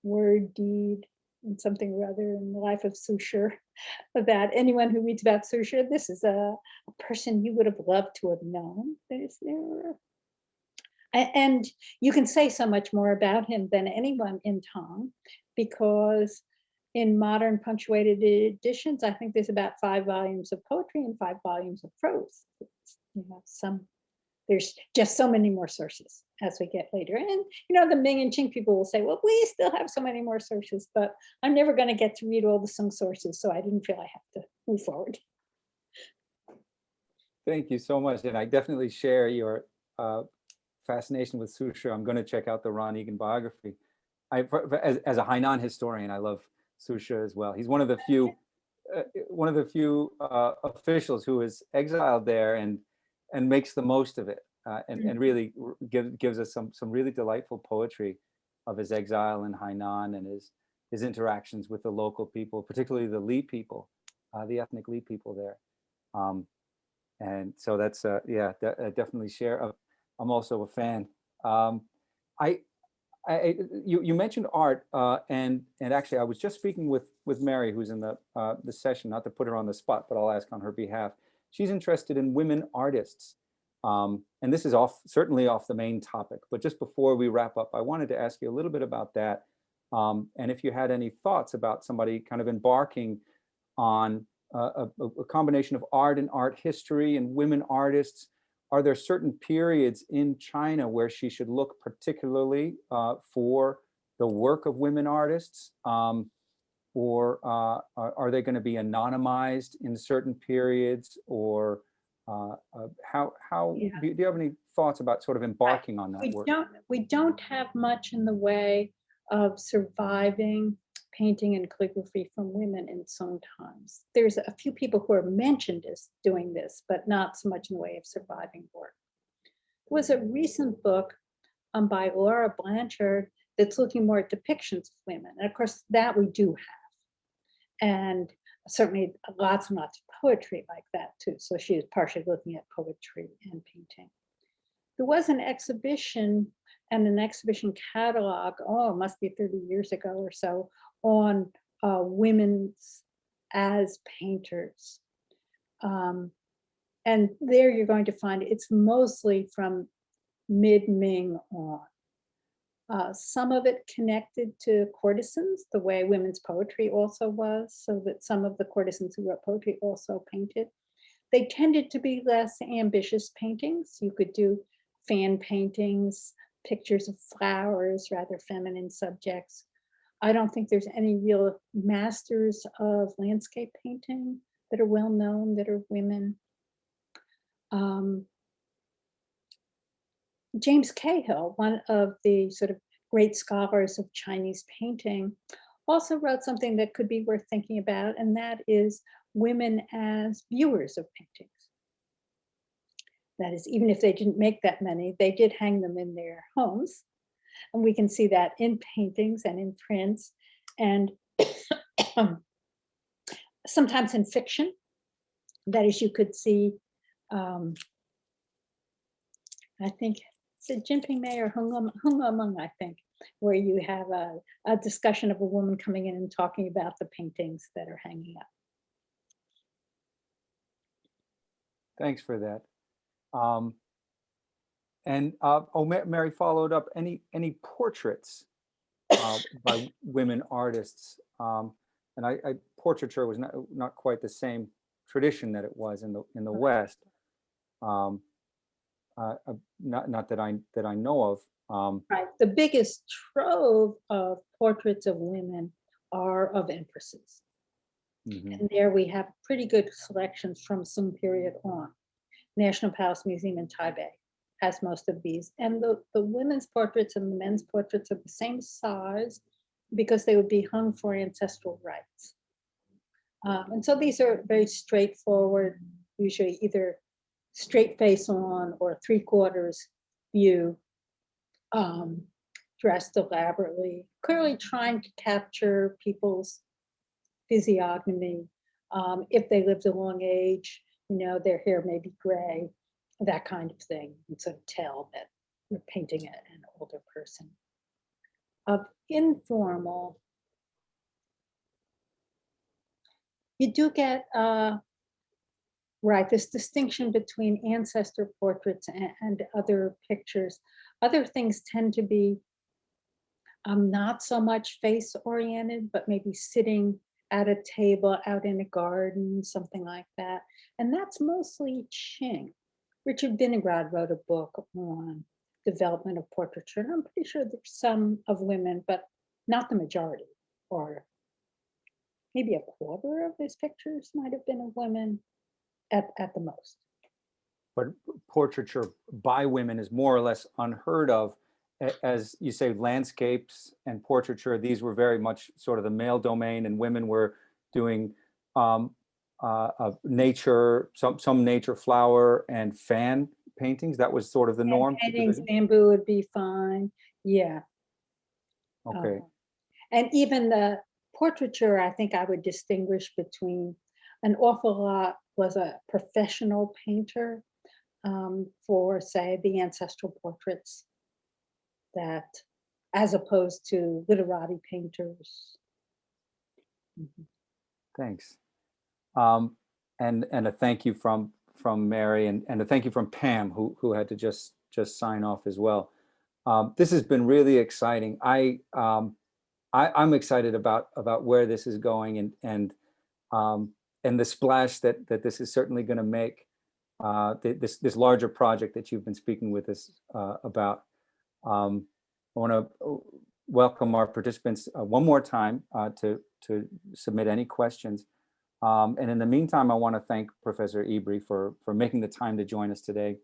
Word, Deed, and something or other in the life of Qulture. That anyone who reads about Qulture, this is a person you would have loved to have known. And you can say so much more about him than anyone in Tang, because in modern punctuated editions, I think there's about 5 volumes of poetry and 5 volumes of prose. Some there's just so many more sources as we get later. And, you know, the Ming and Qing people will say, well, we still have so many more sources, but I'm never going to get to read all the Sung sources, so I didn't feel I have to move forward. Thank you so much. And I definitely share your fascination with Susha. I'm going to check out the Ron Egan biography. As a Hainan historian, I love Susha as well. He's one of the few officials who is exiled there and makes the most of it, and really gives us some really delightful poetry of his exile in Hainan and his interactions with the local people, particularly the Li people, the ethnic Li people there. And so that's yeah, definitely share. I'm also a fan. You mentioned art, and actually I was just speaking with Mary, who's in the session. Not to put her on the spot, but I'll ask on her behalf. She's interested in women artists, and this is certainly off the main topic. But just before we wrap up, I wanted to ask you a little bit about that, and if you had any thoughts about somebody kind of embarking on a combination of art and art history and women artists. Are there certain periods in China where she should look particularly for the work of women artists? Or are they going to be anonymized in certain periods? Or how Yeah. do you have any thoughts about sort of embarking on that work? We don't have much in the way of surviving painting and calligraphy from women in Song times. There's a few people who are mentioned as doing this, but not so much in the way of surviving work. There was a recent book by Laura Blanchard that's looking more at depictions of women. And of course, that we do have. And certainly lots and lots of poetry like that too. So she is partially looking at poetry and painting. There was an exhibition and an exhibition catalog, oh, it must be 30 years ago or so, on women as painters. And there you're going to find it's mostly from mid-Ming on. Some of it connected to courtesans, the way women's poetry also was, so that some of the courtesans who wrote poetry also painted. They tended to be less ambitious paintings. You could do fan paintings, pictures of flowers, rather feminine subjects. I don't think there's any real masters of landscape painting that are well known that are women. James Cahill, one of the sort of great scholars of Chinese painting, also wrote something that could be worth thinking about, and that is women as viewers of paintings. That is, even if they didn't make that many, they did hang them in their homes. And we can see that in paintings and in prints, and sometimes in fiction. That is, you could see, I think, it's a Jinping Mei or Hung Meng, I think, where you have a discussion of a woman coming in and talking about the paintings that are hanging up. Thanks for that. Mary followed up, any portraits by women artists? And portraiture was not quite the same tradition that it was in the West. Not that I know of. Right. The biggest trove of portraits of women are of empresses. Mm-hmm. And there we have pretty good selections from some period on. National Palace Museum in Taipei has most of these. And the women's portraits and the men's portraits are the same size because they would be hung for ancestral rites. And so these are very straightforward, usually either straight face on or 3/4 view, dressed elaborately, clearly trying to capture people's physiognomy. If they lived a long age, you know, their hair may be gray, that kind of thing, and sort of tell that you're painting an older person. Informal, you do get, right, this distinction between ancestor portraits and other pictures. Other things tend to be not so much face oriented, but maybe sitting at a table out in a garden, something like that. And that's mostly Qing. Richard Vinograd wrote a book on development of portraiture, and I'm pretty sure there's some of women, but not the majority, or maybe a quarter of his pictures might have been of women at the most. But portraiture by women is more or less unheard of. As you say, landscapes and portraiture, these were very much sort of the male domain, and women were doing nature, some nature, flower and fan paintings. That was sort of the norm. Paintings, bamboo would be fine. Yeah. Okay. And even the portraiture, I think I would distinguish between an awful lot was a professional painter for, say, the ancestral portraits, that as opposed to literati painters. Thanks. And a thank you from Mary, and a thank you from Pam, who had to just sign off as well. This has been really exciting. I'm excited about where this is going, and the splash that this is certainly going to make, this larger project that you've been speaking with us about. I want to welcome our participants one more time to submit any questions. And in the meantime, I want to thank Professor Ebrey for making the time to join us today.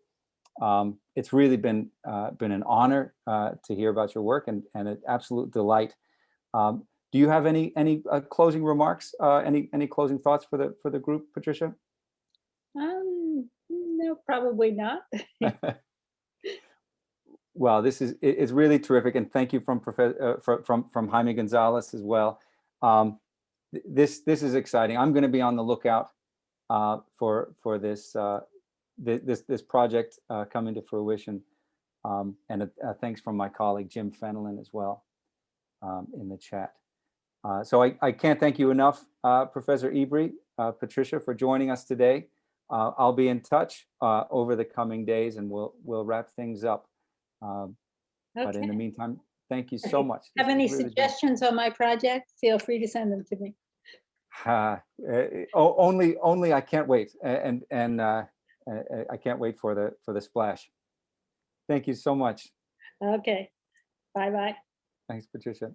It's really been an honor to hear about your work, and an absolute delight. Do you have any closing remarks? Any closing thoughts for the group, Patricia? No, probably not. Well, it's really terrific, and thank you from Jaime Gonzalez as well. This is exciting. I'm going to be on the lookout for this this project coming to fruition, and thanks from my colleague Jim Fenelon as well in the chat. So I can't thank you enough, Professor Ebrey, Patricia, for joining us today. I'll be in touch over the coming days, and we'll wrap things up. But in the meantime, thank you so much. Have any suggestions on my project? Feel free to send them to me. Only I can't wait, and I can't wait for the splash. Thank you so much. Okay, bye-bye. Thanks, Patricia.